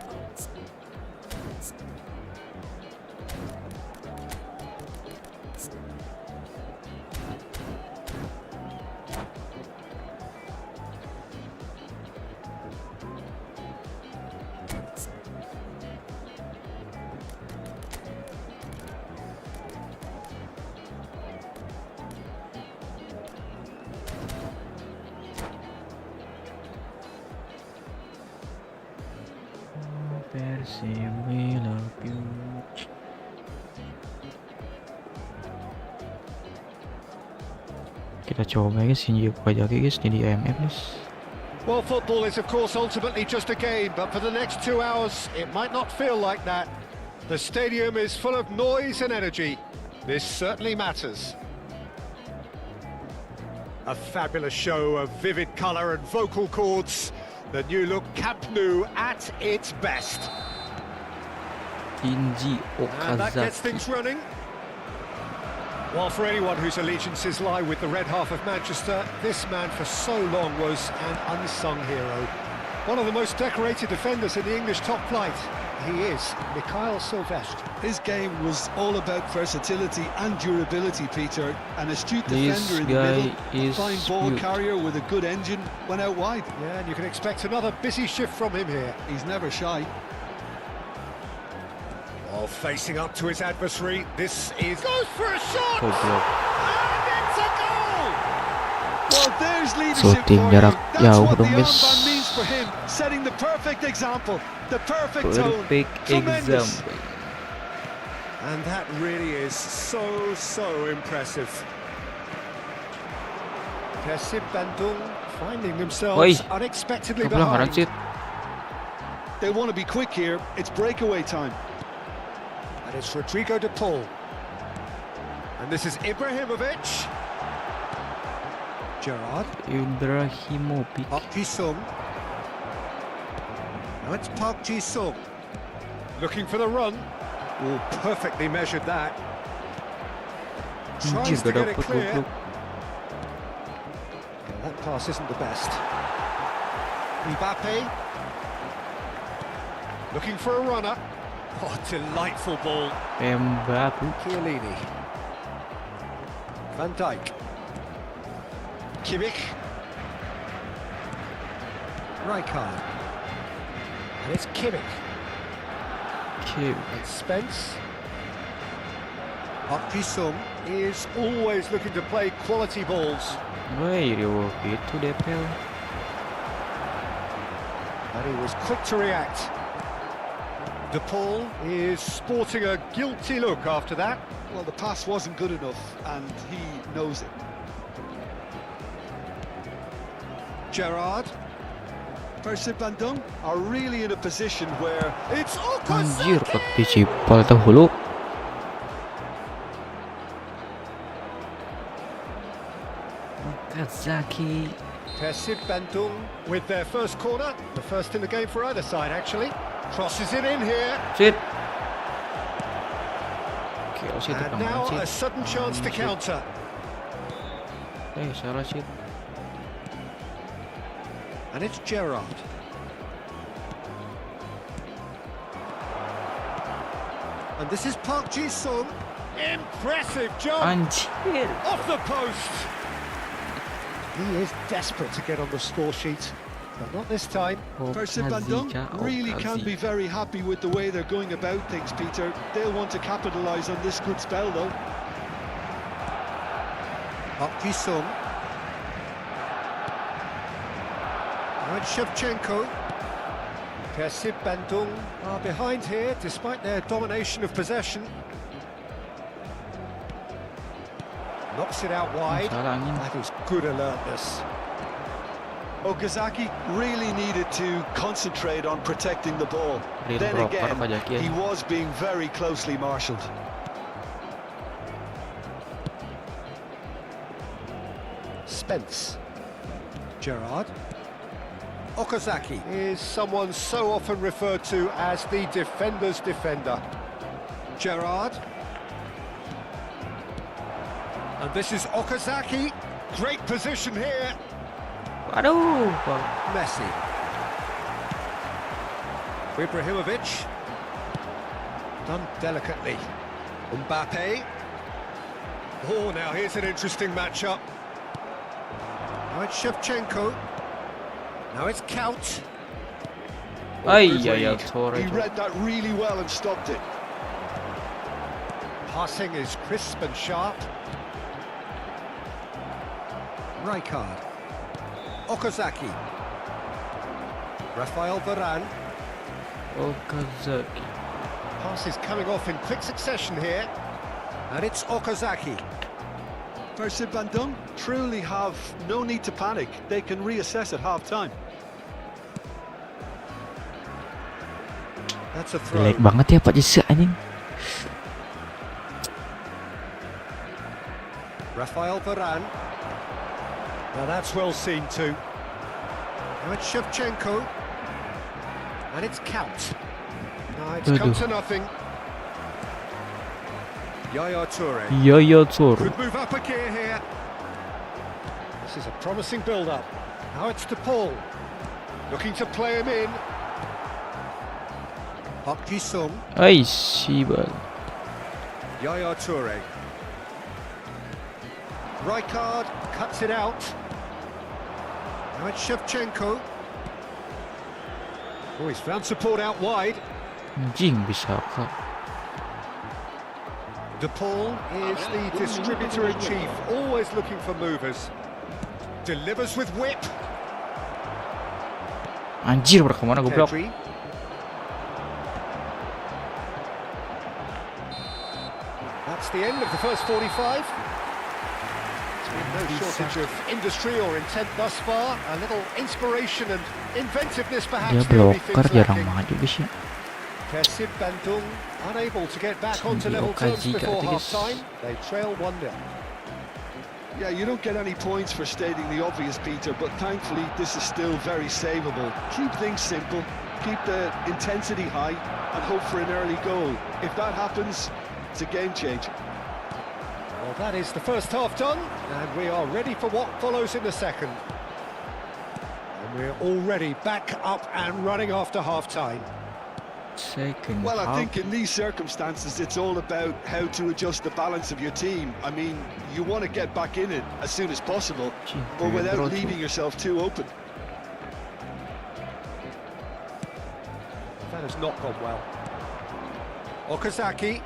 We love you. Kita coba guys, Shinji Okazaki guys di IMF guys. Well, football is of course ultimately just a game, but for the next 2 hours it might not feel like that. The stadium is full of noise and energy. This certainly matters. A fabulous show of vivid colour and vocal cords. The new look Camp Nou at its best. Shinji And that gets Okazaki. things running. Well, for anyone whose allegiances lie with the red half of Manchester, this man for so long was an unsung hero. One of the most decorated defenders in the English top flight. He is Mikhail Silvestre. His game was all about versatility and durability, Peter. An astute This defender in the guy middle, a is fine ball huge. carrier with a good engine, went out wide. Yeah, and you can expect another busy shift from him here. He's never shy. While facing up to his adversary, this is... goes for a shot! Goblok. And it's a goal! Well, there's leadership Shooting for jarak you. That's jauh what the dong, guys. armband means for him, setting the perfect example, the perfect tone. Perfect Tremendous. example. And that really is so impressive. Persib Bandung finding themselves Oi. unexpectedly Goblok behind. Ranjit. They want to be quick here. It's breakaway time. And it's Rodrigo de Paul. And this is Ibrahimovic. Gerrard. Ibrahimovic. Park Ji-sung. Now it's Park Ji-sung. Looking for the run. Oh, perfectly measured that. Anjir, Tries to gak get it dapet clear. goblok. Yeah, that pass isn't the best. Mbappe. Looking for a runner. Oh, delightful ball. Mbappe. Chiellini. Van Dijk. Kimmich. Rijkaard. And it's Kimmich. Cute. And Spence. Park Ji-sung is always looking to play quality balls. Woi, riwo gitu DPL. And he was quick to react. De Paul is sporting a guilty look after that. Well, the pass wasn't good enough, and he knows it. Gerrard. Persib Bandung are really in a position where It's Anjir, Okazaki! dicipal dahulu. Okazaki. Persib Bandung with their first corner, the first in the game for either side actually. Crosses it in here, Shit. Kira sih and now a sudden chance to counter. Salah shit. And it's Gerrard. And this is Park Ji-sung. Impressive job Anjir. off the post. He is desperate to get on the score sheet, but not this time. Persib Bandung really can't be very happy with the way they're going about things, Peter. They'll want to capitalise on this good spell, though. Park Ji-sung. Now it's Shevchenko. Persib Bandung are behind here despite their domination of possession. Knocks it out wide. Salah angin. That is good alertness. Okazaki really needed to concentrate on protecting the ball. Real Then proper again, pajaknya. he was being very closely marshalled. Spence. Gerrard. Okazaki is someone so often referred to as the defender's defender. Gerrard. And this is Okazaki. Great position here. Aduh. Messi. Ibrahimovic. Done delicately. Mbappe. Oh, now here's an interesting matchup. Now it's Shevchenko. Now it's Couch. Ay, Good ay, ay, read. sorry. He read that really well and stopped it. Passing is crisp and sharp. Rijkaard. Okazaki. Rafael Varane. Okazaki. Pass is coming off in quick succession here. And it's Okazaki. Persib Bandung truly have no need to panic. They can reassess at half-time. That's a throw. Jelek banget ya Pak Jesse anjing. Rafael Varane. Now that's well seen too. Now it's Shevchenko. And it's Couch. Now it's come Aduh. to nothing. Yaya Toure. Yo Tsur. Could move up a gear here. This is a promising build-up. Now it's De Paul. Looking to play him in. Park Ji-sung. Ay, sibal. Yaya Toure. Rijkaard cuts it out. Now it's Shevchenko. Oh, he's found support out wide. Anjing bisa kak. De Paul is the distributor-in-chief, always looking for movers. Delivers with whip. Anjir, kemana goblok? Pedri. That's the end of the first 45. There's been no shortage of industry or intent thus far. A little inspiration and inventiveness Dia perhaps the only blocker things jarang lacking. maju guys ya. Persib Bandung unable to get back onto Di level terms Okazi before kata guys. half-time. They trail 1-0. Yeah, you don't get any points for stating the obvious, Peter, but thankfully this is still very savable. Keep things simple, keep the intensity high, and hope for an early goal. If that happens, it's a game changer. Well, that is the first half done, and we are ready for what follows in the second. And we're already back up and running after half-time. Second Well, I half. think in these circumstances, it's all about how to adjust the balance of your team. I mean, you want to get back in it as soon as possible, but without leaving yourself too open. That has not gone well. Okazaki.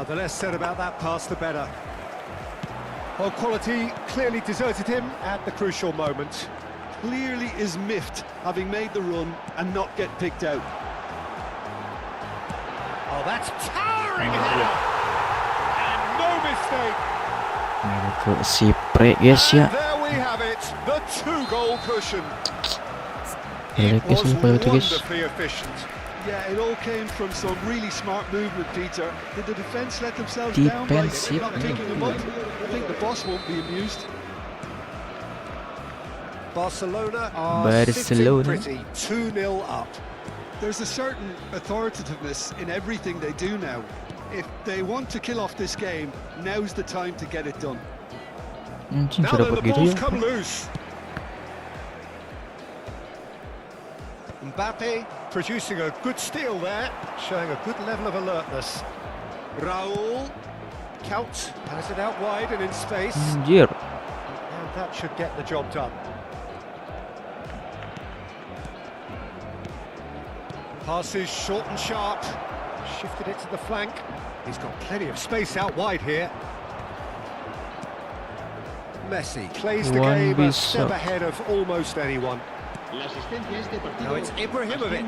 The less said about that pass, the better. Well, quality clearly deserted him at the crucial moment. Clearly is miffed, having made the run and not get picked out. Oh, that's towering header! And no mistake! Itu si Pre guys ya. And there we have it, the 2-goal cushion. Jelek guys Was lupa itu guys. wonderfully efficient. Yeah, it all came from some really smart movement, Peter. Did the defence let themselves down by Defensive not picking them up? I think the boss won't be amused. Barcelona are sitting pretty, 2-0 up. There's a certain authoritativeness in everything they do now. If they want to kill off this game, now's the time to get it done. Anjing Now sudah then, the begitu ball's ya. come loose. Mbappe producing a good steal there, showing a good level of alertness. Raul, Kaos has it out wide and in space, Anjir. and that should get the job done. Passes short and sharp, shifted it to the flank. He's got plenty of space out wide here. Messi plays the game a step ahead of almost anyone. Now it's Ibrahimovic.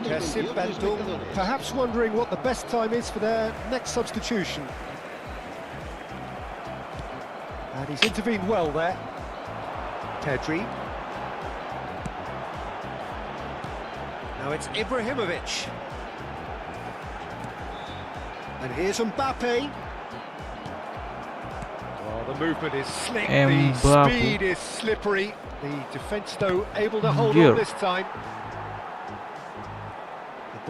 Kessim Bandung, perhaps wondering what the best time is for their next substitution. And he's intervened well there. Pedri. Now it's Ibrahimovic. And here's Mbappe. Oh, the movement is slick, the speed is slippery. The defence, though, able to hold on this time.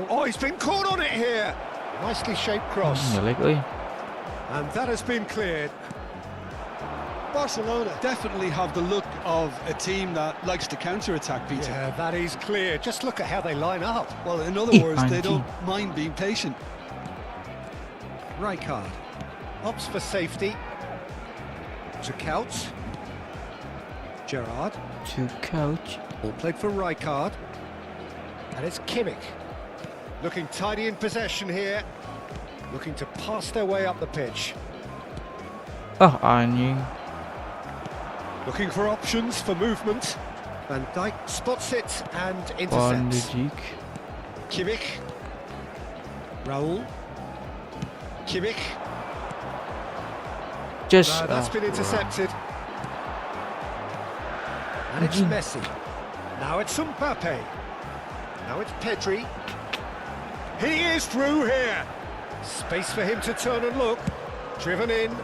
Oh, he's been caught on it here. Nicely shaped cross. And that has been cleared. Barcelona definitely have the look of a team that likes to counter-attack, Peter. Yeah, that is clear. Just look at how they line up. Well, in other words, they don't mind being patient. Rijkaard opts for safety. To Kaos. Gerrard. To Kaos. Ball played for Rijkaard. And it's Kimmich. Looking tidy in possession here. Looking to pass their way up the pitch. Anjing. Looking for options for movement. Van Dijk spots it and intercepts. Kimmich. Raul. Kimmich. That's been intercepted. And it's Messi. Now it's Mbappe. Now it's Pedri. He is through here. Space for him to turn and look. Driven in.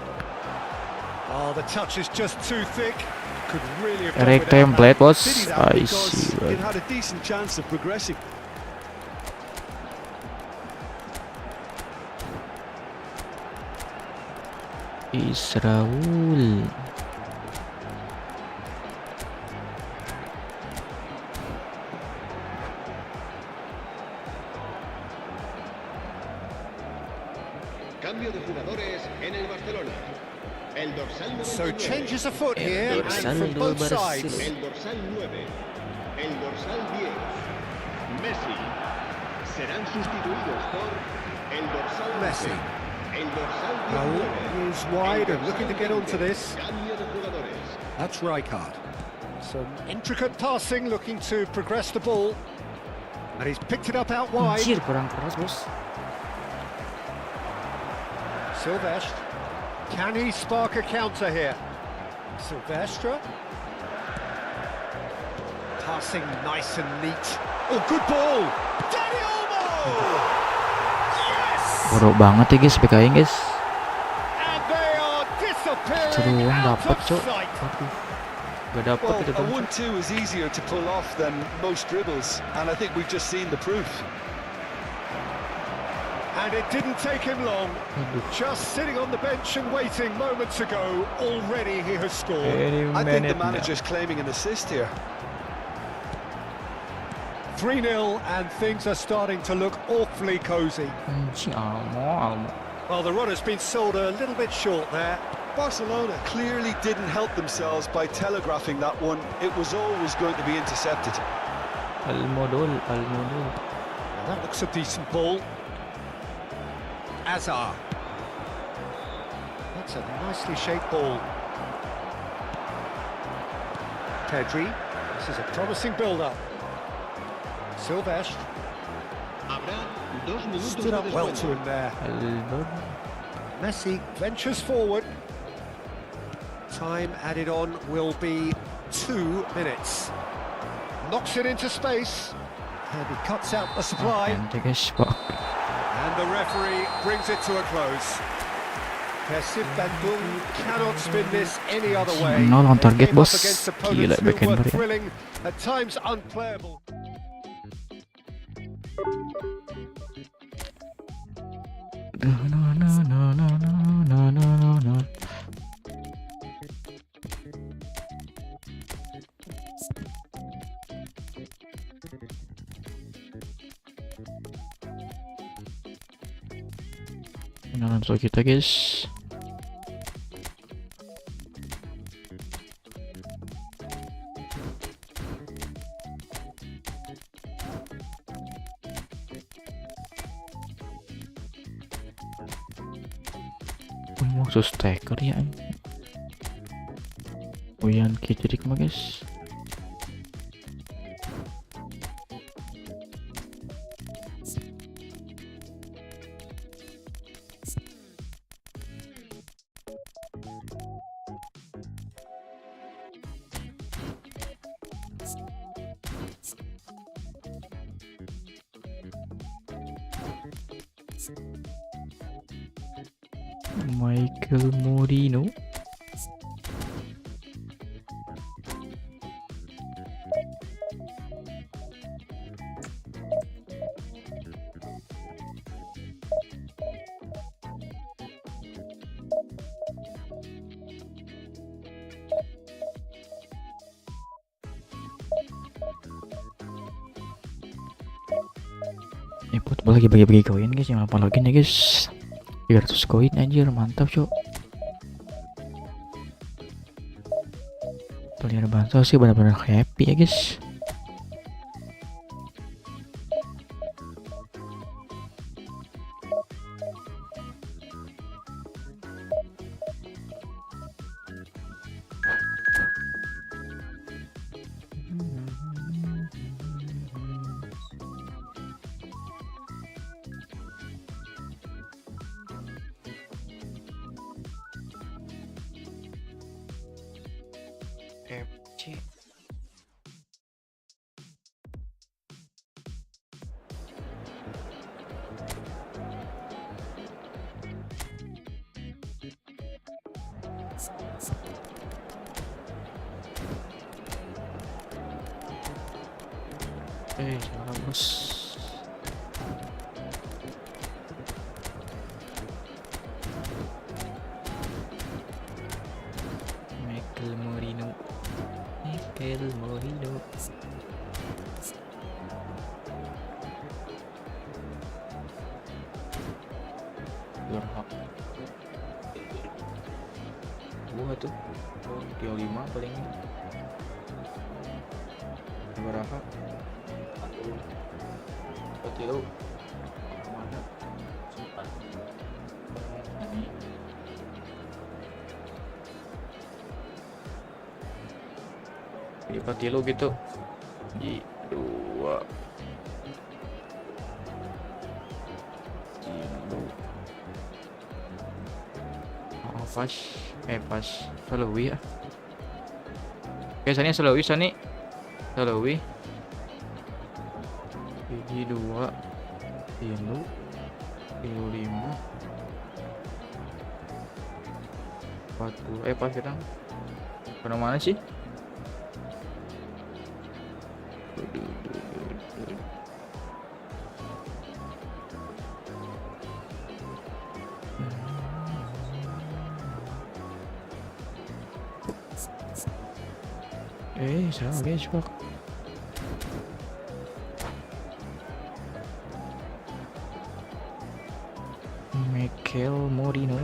Oh, the touch is just too thick. Could really have done template was. I see. It had a decent chance of progressing. Raul. Cambio de jugadores en el Barcelona. El dorsal So changes afoot here and from both sides. El dorsal 9, el dorsal 10, Messi. Serán sustituidos por el dorsal Messi. El dorsal 19. Raul is wide and looking to get onto this. Cambio de jugadores. That's Rijkaard. Some intricate passing, looking to progress the ball. And he's picked it up out wide. Anjir, kurang keras, bos. Silvestre. Can he spark a counter here? Silvestre. Passing nice and neat. Oh, good ball! Dani Olmo! Yes! Buruk banget ya guys, PK guys. And they are disappearing Seruan out dapat, of Cok. sight. Gak dapat Well, itu a 1-2 is easier to pull off than most dribbles, and I think we've just seen the proof. And it didn't take him long. Just sitting on the bench and waiting moments ago, already he has scored. I think the manager's claiming an assist here. 3-0 and things are starting to look awfully cosy. Anjing, Almo. Well, the run has been sold a little bit short there. Barcelona clearly didn't help themselves by telegraphing that one. It was always going to be intercepted. Almodol. Now that looks a decent ball. Azar. That's a nicely shaped ball. Pedri. This is a promising build-up. Silvestre. Habrá 2 minutos Stood de up well to descuento. him there. Albert. Messi ventures forward. Time added on will be 2 minutes. Knocks it into space. And he cuts out the supply. Ente guys, Pak. And the referee brings it to a close. Persib Bandung cannot spin this any other way. 9-0 on target, They came up bos. against Gila, opponents who backhand were bar ya. thrilling, at times unplayable. No. Kenalan soal kita guys. Maksud staker ya. Uyan kicirik mah guys. Michael Morino. Football lagi bagi-bagi koin guys, yang 8 login ya guys. 300 koin anjir, mantap cok. Player Banso sih benar-benar happy ya guys. FC. Salah bos. Michael Morino. Berhak. Gua tuh 35 paling. Berapa? Kilo. Mana? Ini 4 kilo gitu. Di 2 kilo. Pas Selalu ya. Oke, sana Selalu sani. Selalu. Gigi 2 kilo 5 40 pas kita kemana mana sih? Salah guys, Pak. Michael Morino.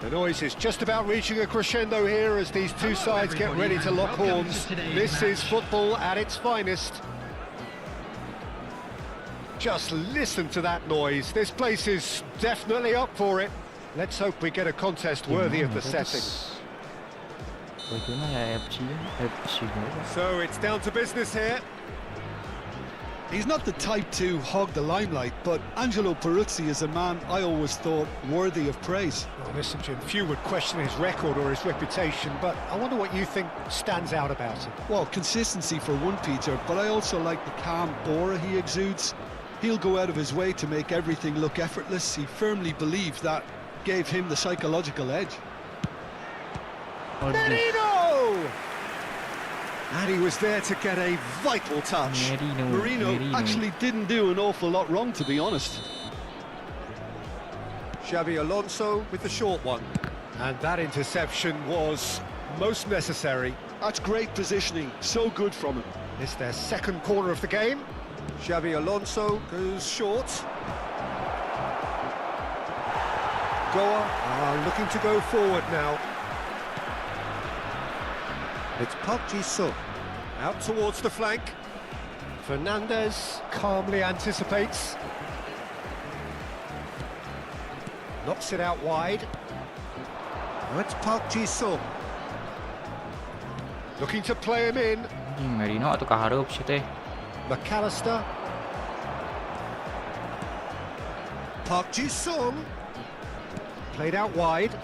The noise is just about reaching a crescendo here as these two sides get ready to lock horns. This is football at its finest. Just listen to that noise. This place is definitely up for it. Let's hope we get a contest worthy of the setting. So it's down to business here. He's not the type to hog the limelight, but Angelo Peruzzi is a man I always thought worthy of praise. Well, listen, Jim, few would question his record or his reputation, but I wonder what you think stands out about him. Well, consistency for one, Peter, but I also like the calm aura he exudes. He'll go out of his way to make everything look effortless. He firmly believed that gave him the psychological edge. Merino! And he was there to get a vital touch. Merino actually didn't do an awful lot wrong, to be honest. Xabi Alonso with the short one. And that interception was most necessary. That's great positioning, so good from him. It's their second corner of the game. Xabi Alonso goes short. Goa are looking to go forward now. It's Park Ji-sung out towards the flank. Fernandez calmly anticipates. Knocks it out wide. Now it's Park Ji-sung. Looking to play him in. Merino atau kahareup sih teh. McAllister. Park Ji-sung. Played out wide.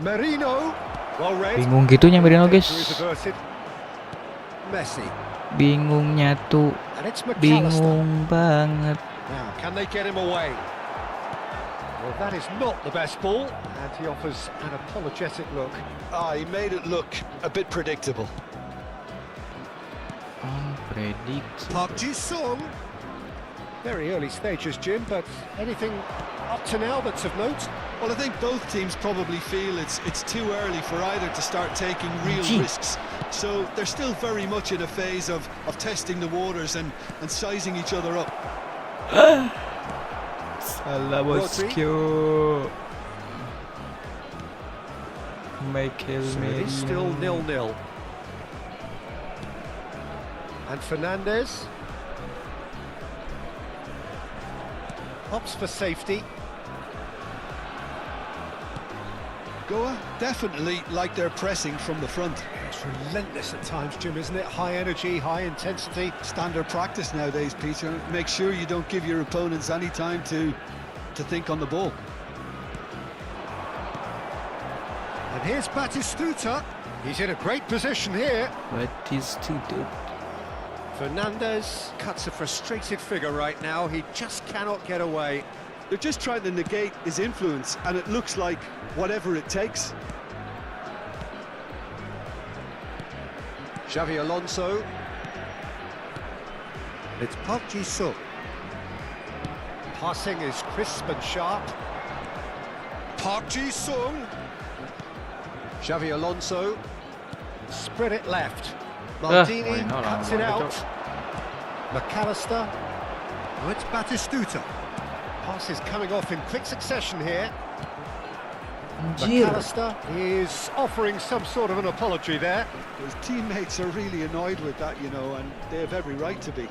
Merino. Well read. Bingung gitunya Merino, guys. Messi. Bingungnya tuh. And it's McAllister. Bingung banget. Now, can they get him away? Well, that is not the best ball, and he offers an apologetic look. He made it look a bit predictable. Predictable. Park Ji-sung. Very early stages, Jim, but anything up to now that's of note? Well, I think both teams probably feel it's too early for either to start taking real risks. So they're still very much in a phase of testing the waters and sizing each other up. Salah bosku. Michael So Merino. it is still 0-0. And Fernandez opts for safety. Goa definitely like their pressing from the front. It's relentless at times, Jim, isn't it? High energy, high intensity. Standard practice nowadays, Peter. Make sure you don't give your opponents any time to think on the ball. And here's Batistuta. He's in a great position here. What is to do? Fernandez cuts a frustrated figure right now. He just cannot get away. They're just trying to negate his influence, and it looks like whatever it takes. Xabi Alonso. It's Park Ji-sung. Passing is crisp and sharp. Park Ji-sung. Xabi Alonso. Spread it left. Maldini cuts it out. McAllister. Oh, it's Batistuta. Pass is coming off in quick succession here. McAllister is offering some sort of an apology there. His teammates are really annoyed with that, you know, and they have every right to be.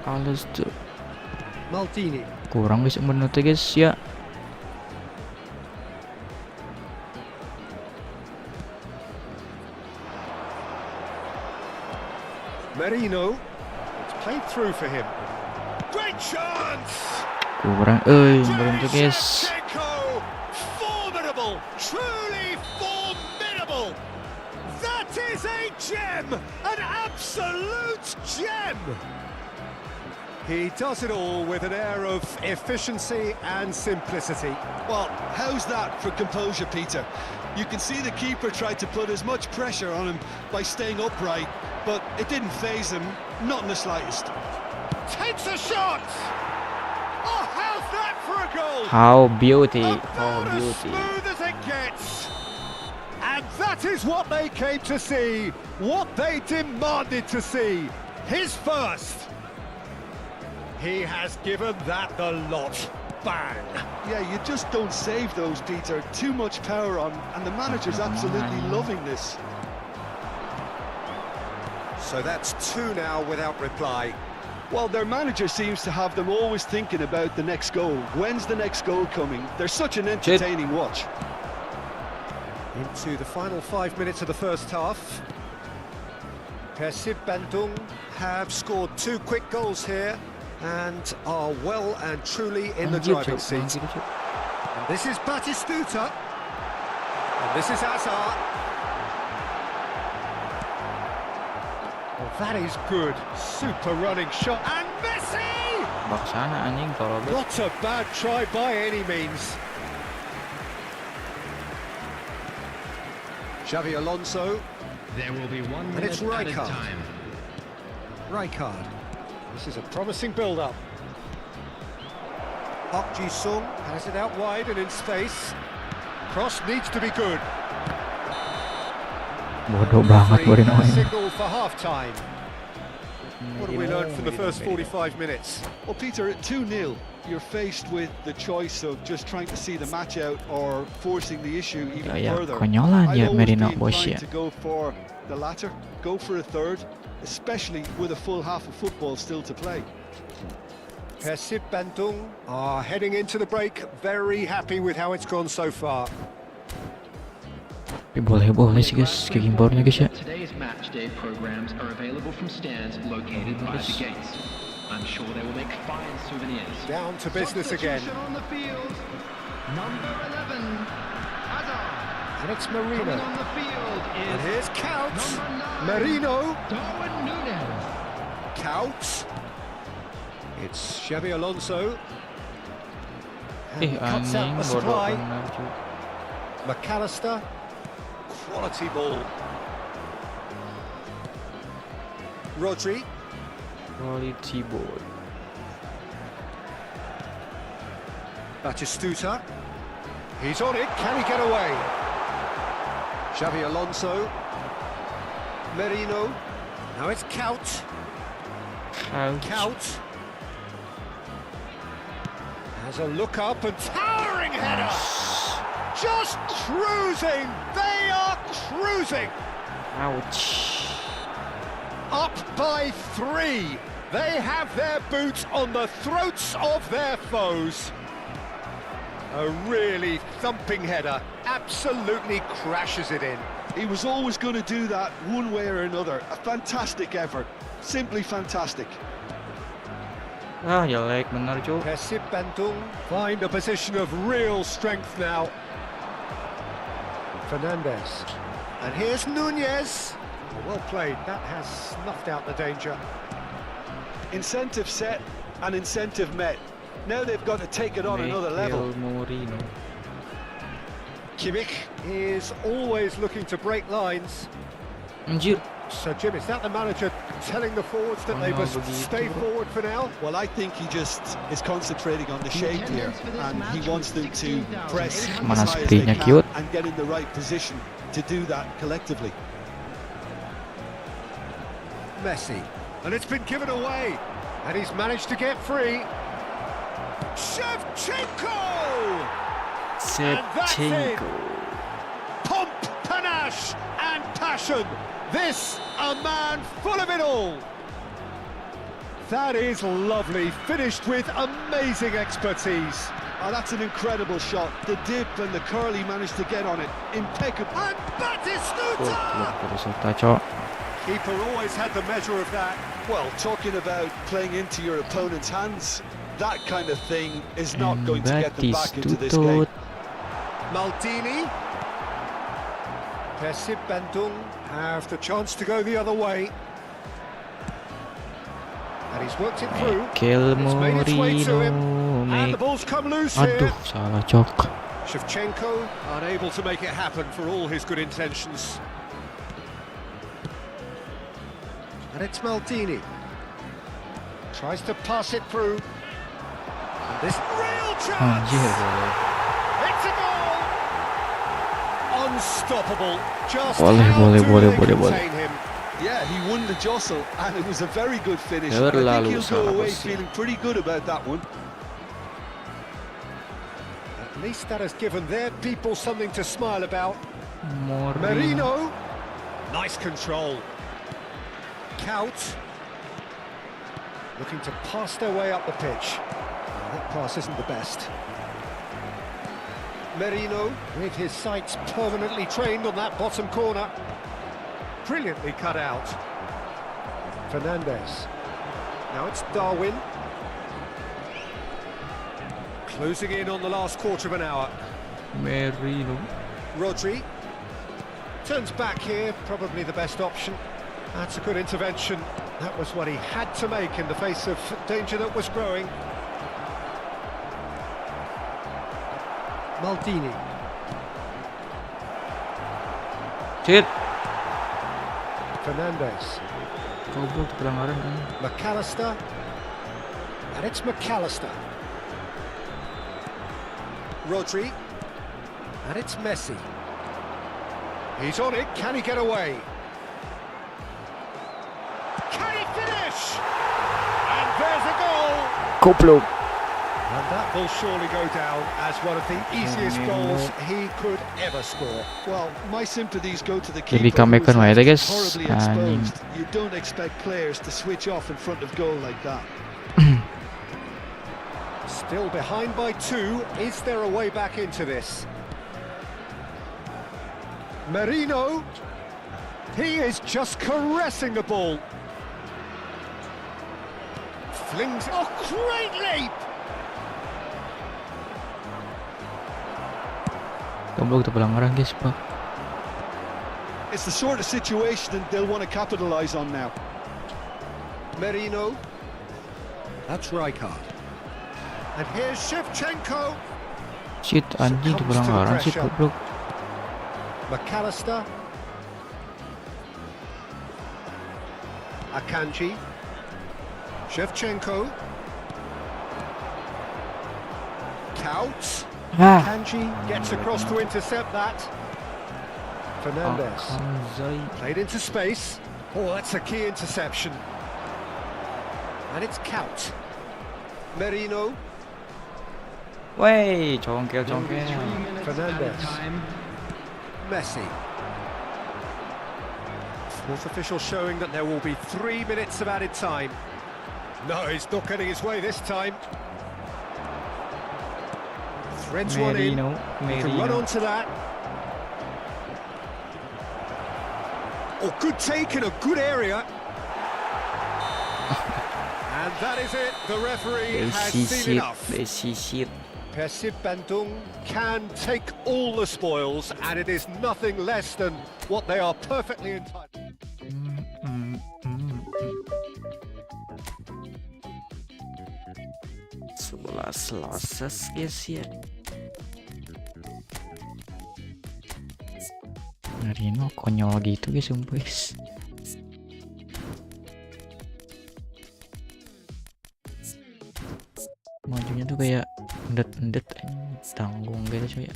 Alles tuh Maldini. kurang bisa menurut guys ya. Merino. It's played through for him. Great chance! Kurang menurut guys. Shevchenko! Formidable! Truly formidable! That is a gem! An absolute gem! He does it all with an air of efficiency and simplicity. Well, how's that for composure, Peter? You can see the keeper tried to put as much pressure on him by staying upright, but it didn't faze him, not in the slightest. Takes a shot! Oh, how's that for a goal? How beauty, About as smooth as it gets. And that is what they came to see, what they demanded to see. His first. He has given that the lot. bang! Yeah, you just don't save those, Peter. Too much power on, and the manager's absolutely loving this. So that's 2 now without reply. Well, their manager seems to have them always thinking about the next goal. When's the next goal coming? They're such an entertaining watch. Into the final 5 minutes of the first half. Persib Bandung have scored 2 quick goals here and are well and truly in the driving seat. And this is Batistuta. And this is Hazard. Well, that is good. Super running shot. And Messi! Baksana anjing kalau Not a bad try by any means. Xavi Alonso. There will be 1 And it's minute at a Rijkaard. time. Rijkaard. This is a promising build-up. Park Ji-sung has it out wide and in space. Cross needs to be good. bodoh banget Referee Moreno has ini. signal for half-time. What have we learned from the first 45 minutes? Well, Peter, at 2-0, you're faced with the choice of just trying to see the match out or forcing the issue even Ya further. konyolan I'd ya always be Merino bos inclined ya. to go for the latter, go for a third, especially with a full half of football still to play. Persib Bandung are heading into the break, very happy with how it's gone so far. Tapi boleh sih guys, kayak gambarnya guys ya. Today's match day programs are available from stands located by the gates. I'm sure they will make fine souvenirs. Down to business again. Substitution on the field. Number 11, Hazard. And it's Coming Marino. on the field And is here's Kaos. number 9, Marino. Darwin Núñez. Kaos. It's Xavi Alonso. And cuts Anjing out the bodoh supply. benar cuy. McAllister. Quality ball. Rodri. Quality boy. Batistuta. He's on it. Can he get away? Xavi Alonso. Merino. Now it's Kaut. Kaut. Has a look up and towering header. Just cruising. They are cruising. Ouch. Up by 3. They have their boots on the throats of their foes. A really thumping header. Absolutely crashes it in. He was always going to do that one way or another. A fantastic effort. Simply fantastic. Ah jelek bener cuy. Persib Bandung find a position of real strength now. Fernandez. And here's Núñez. Well played. That has snuffed out the danger. Incentive set and incentive met. Now they've got to take it on another level. Moreno. Kimmich is always looking to break lines. Anjir. So, Jim, is that the manager telling the forwards that they Oh, no, must begitu, stay bro. forward for now? Well, I think he just is concentrating on the shape here, and he wants them to press as Mana high as they sprintnya can cute. and get in the right position to do that collectively. Messi. And it's been given away. And he's managed to get free. Shevchenko! And that's it. Shevchenko. Pomp, panache, and passion. This, a man full of it all. That is lovely, finished with amazing expertise. Oh, that's an incredible shot. The dip and the curl he managed to get on it. Impeccable. And Batistuta! Resulta cok. Keeper always had the measure of that. Well, talking about playing into your opponent's hands, that kind of thing is not going to get them back into this game. Maldini. Persib Bandung have the chance to go the other way. And he's worked it through. Mikel It's made its way to him. Moreno. And the ball's come loose here. Aduh, salah cok. Shevchenko unable to make it happen for all his good intentions. And it's Maldini. Tries to pass it through. And this real chance! Anjir boleh. It's a goal! Unstoppable. Just Boleh, how boleh, do boleh, they boleh, boleh. contain him? Yeah, he won the jostle, and it was a very good finish. I Selalu think he'll go salah away bersih. feeling pretty good about that one. At least that has given their people something to smile about. Morino. Merino. Nice control. Kaut. Looking to pass their way up the pitch. That pass isn't the best. Merino, with his sights permanently trained on that bottom corner. Brilliantly cut out. Fernandez. Now it's Darwin. Closing in on the last quarter of an hour. Merino. Rodri. Turns back here, probably the best option. That's a good intervention. That was what he had to make in the face of danger that was growing. Maldini. Shit. Fernandez. Goblok pelanggaran kan. McAllister. And it's McAllister. Rodri. And it's Messi. He's on it. Can he get away? Can he finish? And there's a goal. Goblok. And that will surely go down as one of the easiest goals he could ever score. Well, my sympathies go to the Jadi keeper who comeback was kan ya guys. horribly Anjing. exposed. You don't expect players to switch off in front of goal like that. Still behind by 2. Is there a way back into this? Merino. He is just caressing the ball. Flings. Oh, great leap! Goblok itu pelanggaran guys, Pak. It's the sort of situation that they'll want to capitalise on now. Merino. That's Rijkaard. And here's Shevchenko. Shit, anjing itu pelanggaran shit goblok. McAllister. Akanji. Shevchenko. Kaut. Ah. Akanji gets across to intercept that. Fernandez. Akanji. Played into space. Oh, that's a key interception. And it's Kaut. Merino. Wey, congkel. Fernandez. Messi. Fourth official showing that there will be 3 minutes of added time. No, he's not getting his way this time. Threads one in. He can run onto that. Oh, good take in a good area. And that is it. The referee has seen enough. Shit. Persib Bandung can take all the spoils, and it is nothing less than what they are perfectly entitled. Sebelas guys ya. Merino konyol gitu guys, sumpah guys. Majunya tuh kayak endet tanggung gitu coy ya.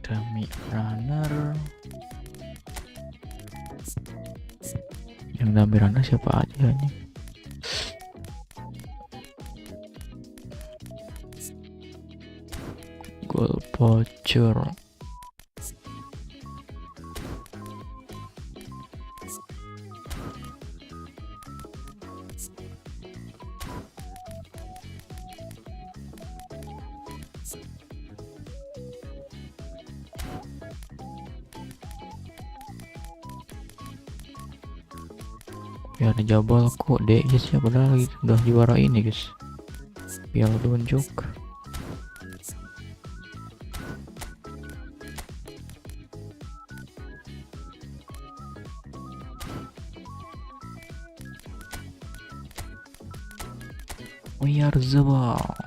Dummy runner. Yang dummy runner siapa aja nih? Gol bocor. Ya dijabal kok deh guys ya, padahal udah juara ini guys, piala tunjuk. We are the ball.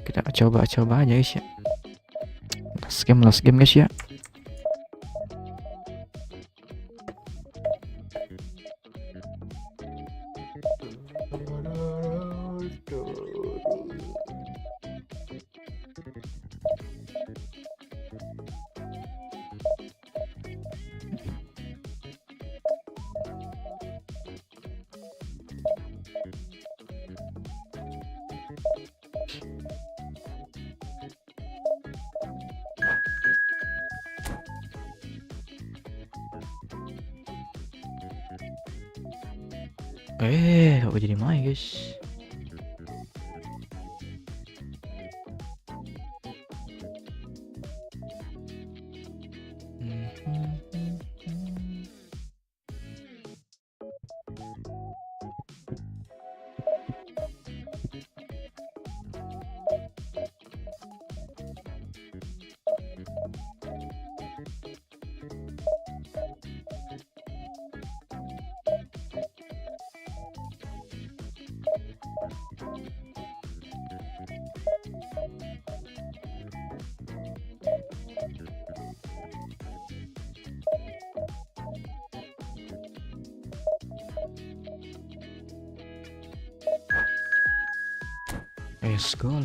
Kita coba aja guys ya. Last game guys ya. Kok jadi main guys.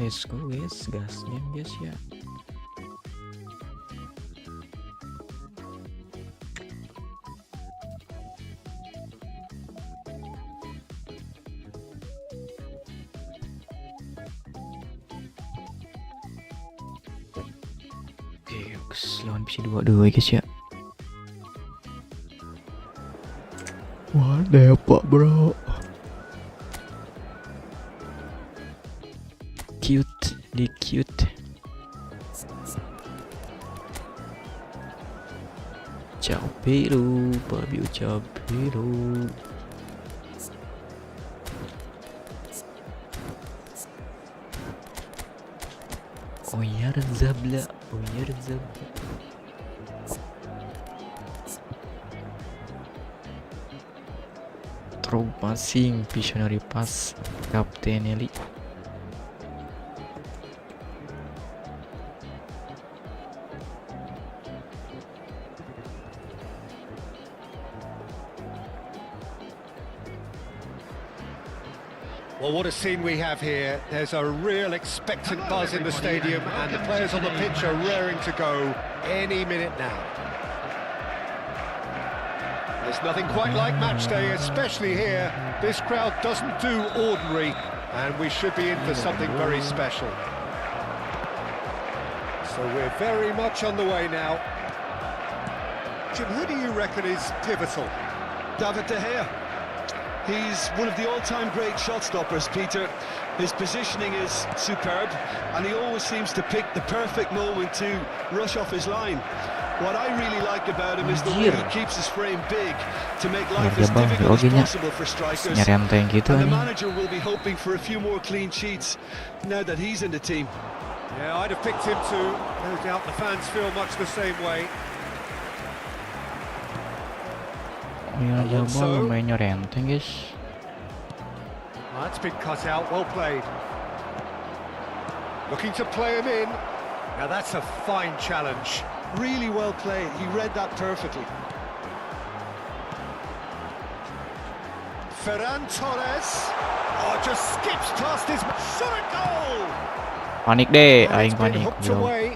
Let's go guys, gasnya guys ya. Oke, lawan bisa 2-2 guys ya. Wah, depak bro. Cute. Ciao Peru, Babi ciao Peru. Oyar Zabla. Throw passing, visionary pass, Captain Eli. Well, what a scene we have here. There's a real expectant buzz in the stadium, and the players on the pitch are raring to go any minute now. There's nothing quite like match day, especially here. This crowd doesn't do ordinary, and we should be in for something very special. So we're very much on the way now. Jim, who do you reckon is pivotal? David De Gea. He's one of the all-time great shot stoppers, Peter. His positioning is superb, and he always seems to pick the perfect moment to rush off his line. What I really like about him is the way he keeps his frame big to make life as difficult as possible for strikers. And the manager will be hoping for a few more clean sheets now that he's in the team. Yeah, I'd have picked him too. No doubt the fans feel much the same way. Ya coba mainnya renteng guys. That's been cut out, well played. Looking to play him in. Now that's a fine challenge. Really well played, he read that perfectly. Ferran Torres. Oh, just skips past his shot at goal. Panik deh, aing panik. Hooked away.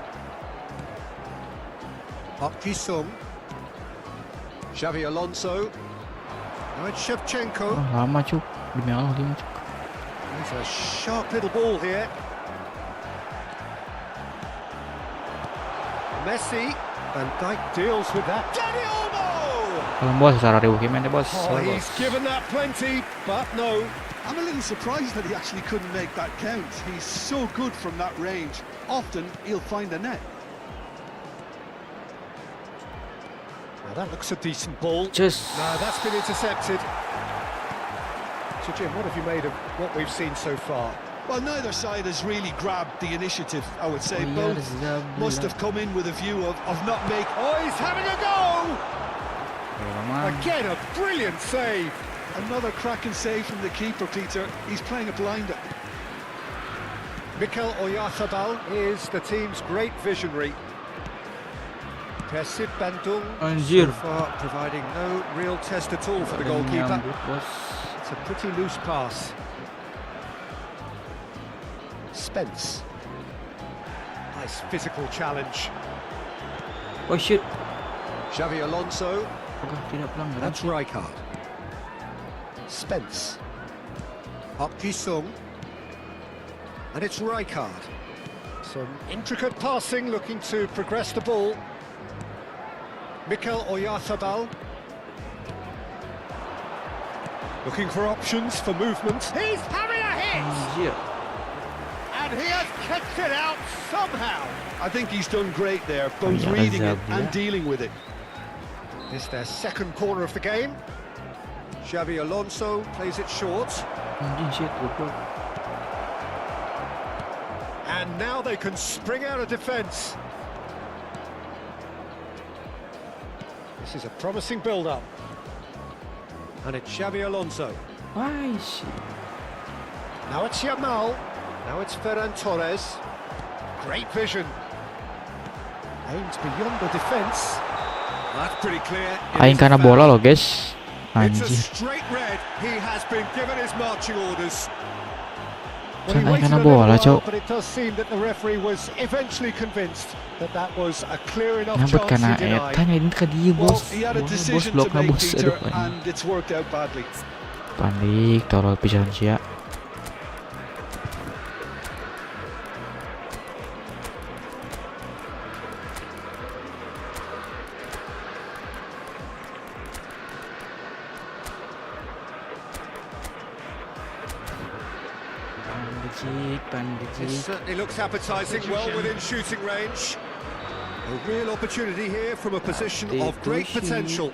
Park Ji-sung. Xavi Alonso. Now it's Shevchenko. Oh, lama cuk, demi Allah dia cuk. There's a sharp little ball here. Messi. Van Dijk deals with that. Dani Olmo! Kalau bos secara ribu gimana bos? Oh, he's given that plenty, but no. I'm a little surprised that he actually couldn't make that count. He's so good from that range. Often he'll find a net. Now that looks a decent ball. Just. No, that's been intercepted. So Jim, what have you made of what we've seen so far? Well, neither side has really grabbed the initiative, I would say. Both must have come in with a view of not making... Oh, he's having a go! Again, a brilliant save. Another cracking save from the keeper, Peter. He's playing a blinder. Mikel Oyarzabal is the team's great visionary. Persib Bandung so far providing no real test at all for the goalkeeper. It's a pretty loose pass. Spence. Nice physical challenge. Oh shit. Xavi Alonso. That's That's Rijkaard. Spence. Park Ji-sung. And it's Rijkaard. Some intricate passing, looking to progress the ball. Mikel Oyarzabal. Looking for options for movement. He's having a hit! Anjir. And he has kicked it out somehow. I think he's done great there, both yeah, reading it yeah. and dealing with it. This their second corner of the game. Xabi Alonso plays it short. Anjing shit, goblok. And now they can spring out of defence. This is a promising build-up. And it's Xabi Alonso. Why shit? Now it's Yamal. Now it's Ferran Torres. Great vision. Aims beyond the defence. That's pretty clear. Aing karena bola loh guys. It's a Anjir. straight red. He has been given his marching orders. Kan Well, he aing waited karena a little bola while, cok. but it does seem that the referee was eventually convinced that that was a clear enough Nyambut chance karena he denied. Etan ini ke dia Well, bos. he had a Bos decision blok to na make, bos. Peter, Aduh anjing. and it's worked out badly. Panik tolol pisan sia. It certainly looks appetising, well within shooting range. A real opportunity here from a position of great potential.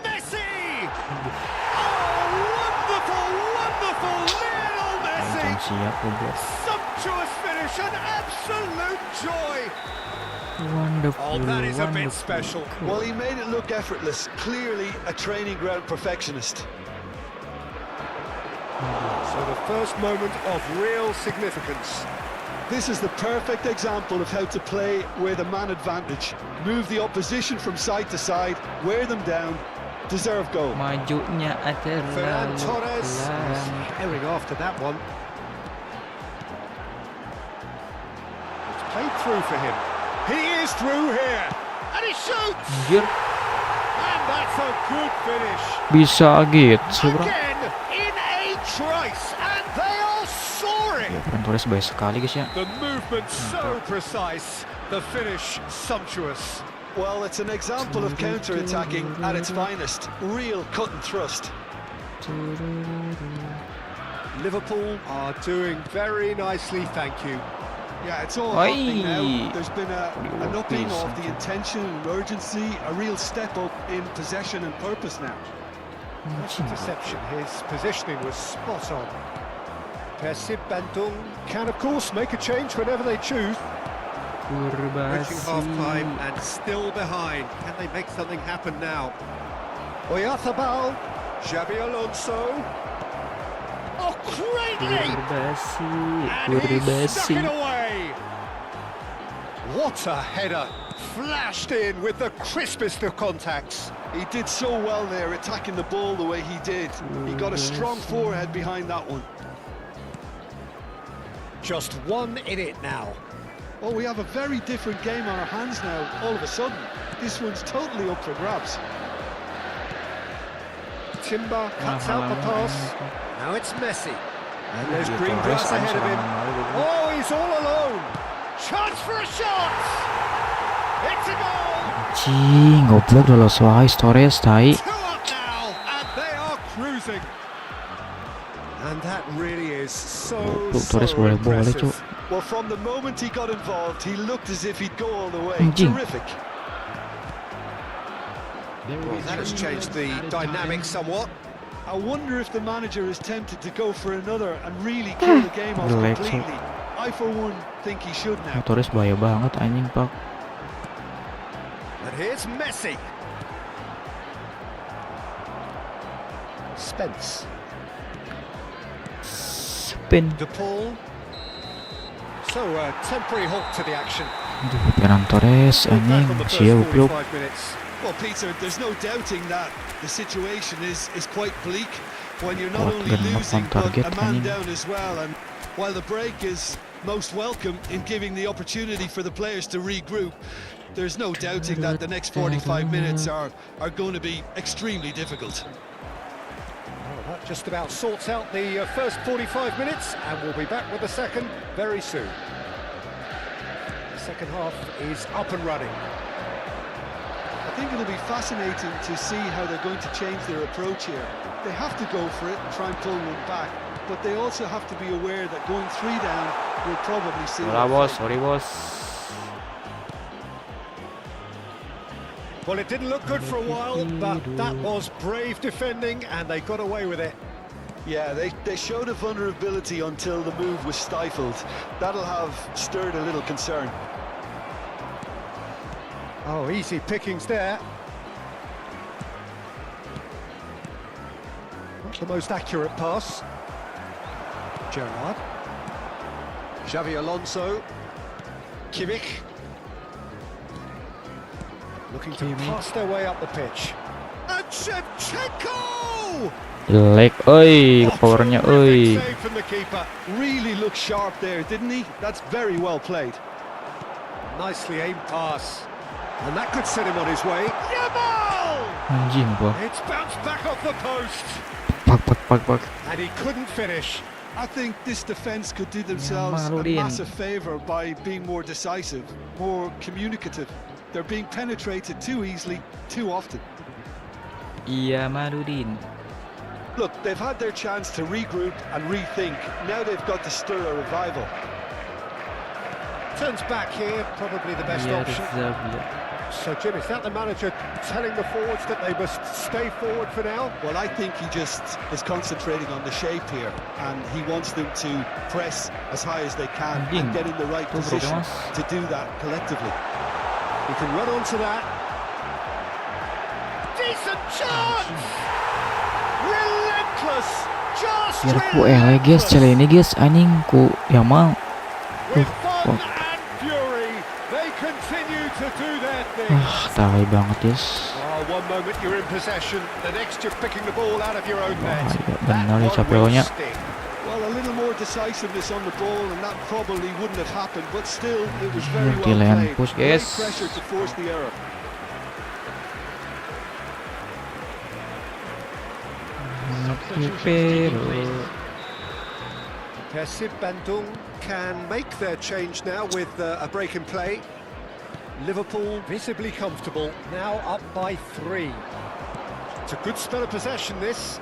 Messi! Oh, wonderful, wonderful Lionel Kencang Messi! siap goblok. Sumptuous finish, an absolute joy! Wonderful. Oh, that is a bit wonderful. special. Well, he made it look effortless. Clearly a training ground perfectionist. So the first moment of real significance. This is the perfect example of how to play with a man advantage. Move the opposition from side to side, wear them down, deserve goal. Majunya Ferran terlalu Torres pelan. herring after that one. It's played through for him. He is through here, and he shoots, Anjir, and that's a good finish. bisa gitu bro. Again in a trice, and they are soaring. Ya, Ferran Torres baik sekali guys ya. The movement so precise, the finish sumptuous. Well, it's an example of counter-attacking at its finest. Real cut and thrust. Liverpool are doing very nicely, thank you. Yeah, it's all Oi. happening now. There's been an upping Please. of the intention and urgency, a real step up in possession and purpose now. Interception, his positioning was spot on. Persib Bandung can of course make a change whenever they choose. Reaching half-time and still behind. Can they make something happen now? Oyarzabal, Xabi Alonso. Oh, greatly! And he stuck it away! What a header! Flashed in with the crispest of contacts. He did so well there, attacking the ball the way he did. He got a strong forehead behind that one. Just one in it now. Oh, we have a very different game on our hands now, all of a sudden. This one's totally up for grabs. Timber cuts out the pass. Now it's Messi. And there's Dia green Torres, grass ahead of him. ancaman malu goblok. Oh, he's all alone. Chance for a shot. It's a goal. Anjing, goblok udah lolos wae Torres tai. 2 up now, and they are cruising. And that really is so Torres boleh-boleh, impressive. Cuk. Well, from the moment he got involved, he looked as if he'd go all the way. Anjing. Terrific. Well, that has changed the dynamic somewhat. I wonder if the manager is tempted to go for another and really kill the game off Jelek, completely. I, for one, think he should now. Torres bahaya banget anjing pak. And here's Messi. Spence. Spin. De Paul. So a temporary halt to the action. Aduh, Ferran Torres Back anjing on the first sia goblok. 45 minutes. Well, Peter, there's no doubting that the situation is quite bleak when you're not Kuat only genap losing on but target, a man anjing. down as well. And while the break is most welcome in giving the opportunity for the players to regroup, there's no doubting that the next 45 minutes are going to be extremely difficult. Well, that just about sorts out the first 45 minutes, and we'll be back with the second very soon. The second half is up and running. I think it'll be fascinating to see how they're going to change their approach here. They have to go for it and try and pull one back, but they also have to be aware that going 3 down will probably see Bola their bos, fate. sorry bos. Well, it didn't look good for a while, but that was brave defending, and they got away with it. Yeah, they showed a vulnerability until the move was stifled. That'll have stirred a little concern. Oh, easy pickings there. Not the most accurate pass. Gerrard. Xavi Alonso. Kimmich. Looking to pass their way up the pitch. And Shevchenko! Jelek, oi, What a powernya, terrific oi. save from the keeper. Really looked sharp there, didn't he? That's very well played. Nicely aimed pass. And that could set him on his way. Yamal! Anjing gua. It's bounced back off the post. Pak. And he couldn't finish. I think this defence could do themselves a Maludin. massive favour by being more decisive, more communicative. They're being penetrated too easily, too often. Iya Madudin. Look, they've had their chance to regroup and rethink. Now they've got to stir a revival. Turns back here, probably the best Iya option. Rizabla. So, Jim, is that the manager telling the forwards that they must stay forward for now? Well, I think he just is concentrating on the shape here, and he wants them to press as high as they can Anjing. and get in the right Tuh, bro, position Mas. to do that collectively. He can run onto that. Decent chance! Relentless! Just Biar ku guys, cale ini guys, anjing ku Yamal. With fun fuck. and fury, they continue to do their thing. Tai banget guys. Oh, one moment you're in possession, the next you're picking the ball out of your own net. iya, That benar nih one Capello-nya. will sting. Well, a little more decisiveness on the ball, and that probably wouldn't have happened, but still, it was very well Kylian played. push, Great guys. pressure to force the error. Persib Bandung can make their change now with a break in play. Liverpool visibly comfortable, now up by 3. It's a good spell of possession, this.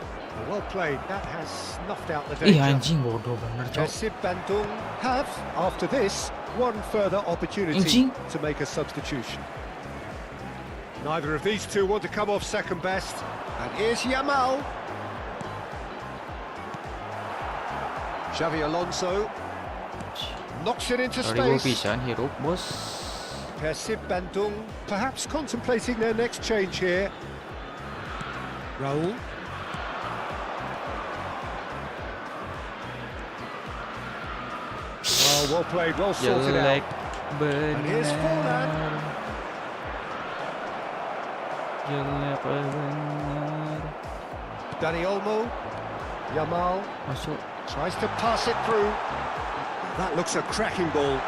Well played, that has snuffed out the Ih danger. anjing bodoh bener cok. Persib Bandung have, after this, one further opportunity Anjing. to make a substitution. Neither of these two want to come off second best. And here's Yamal. Xavi Alonso knocks it into Sorry gua space. pisan hirup bos. Persib Bandung perhaps contemplating their next change here. Raul. Oh, well played, well sorted Jelek out. And here's Forlan. Jelek bener. Dani Olmo. Yamal Masuk. tries to pass it through. That looks a cracking ball.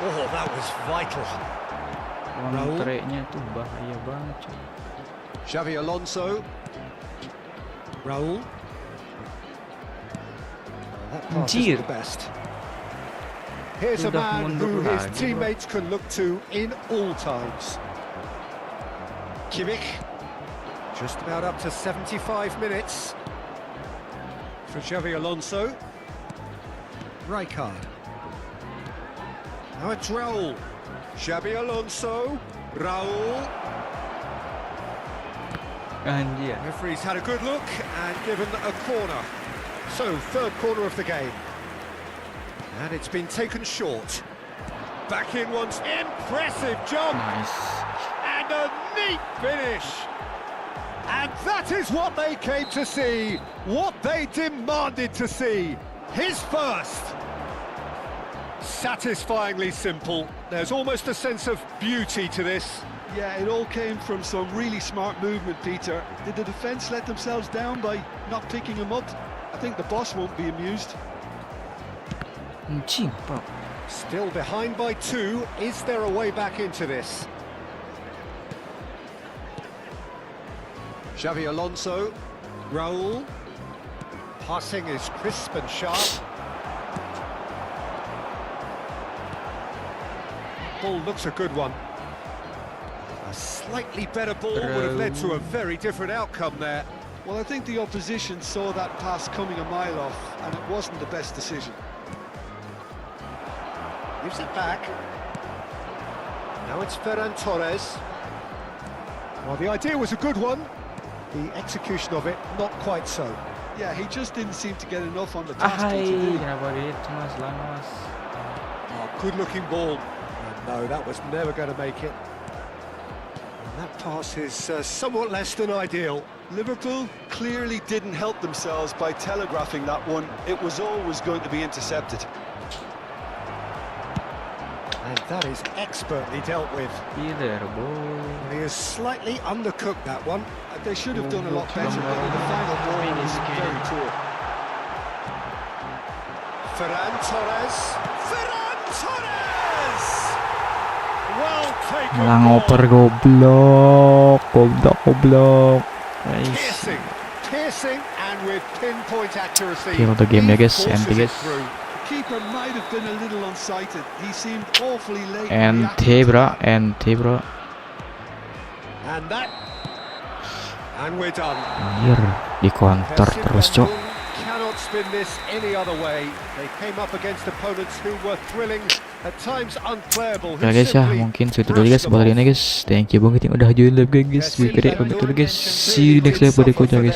Oh, that was vital. Raul. Kontreknya tuh bahaya banget cok. Xavi Alonso. Raul. That pass Anjir. isn't the best. Here's a Udah man mundur who his lagi, bro. teammates can look to in all times. Kimmich. Just about up to 75 minutes. For Xavi Alonso. Rijkaard. Now it's Raul. Xavi Alonso. Raul. Anjir. Referee's had a good look and given a corner. So, third corner of the game. And it's been taken short. Back in once. Impressive jump Nice. and a neat finish. And that is what they came to see, what they demanded to see. His first. Satisfyingly simple. There's almost a sense of beauty to this. Yeah, it all came from some really smart movement, Peter. Did the defence let themselves down by not picking him up? I think the boss won't be amused. Anjing, Pak. Still behind by 2. Is there a way back into this? Xavi Alonso. Raul. Passing is crisp and sharp. Ball looks a good one. A slightly better ball would have led to a very different outcome there. Well, I think the opposition saw that pass coming a mile off, and it wasn't the best decision. Gives it back. Now it's Ferran Torres. Well, the idea was a good one. The execution of it, not quite so. Yeah, he just didn't seem to get enough on the task. Did he? Kenapa gitu mas, lama mas. Oh, good-looking ball. And no, that was never going to make it. And that pass is somewhat less than ideal. Liverpool clearly didn't help themselves by telegraphing that one. It was always going to be intercepted. And that is expertly dealt with. Either ball. He has slightly undercooked that one. They should have done a lot better, but the final ball was very poor. Ferran Torres. Ferran Torres! Well taken. Malah ball. ngoper goblok. Guys. Piercing, and with pinpoint accuracy. Kill the game ya he guys, forces NT it guys. through. The keeper might have been a little unsighted. He seemed awfully late. NT bro. And that. And we're done. Anjir, di counter terus cok. Cannot spin this any other way. They came up against opponents who were thrilling, at times unplayable. Oke guys ya, mungkin segitu dulu guys buat hari ini guys. Thank you banget yang udah join live guys. Betul guys. See you di next live berikutnya guys.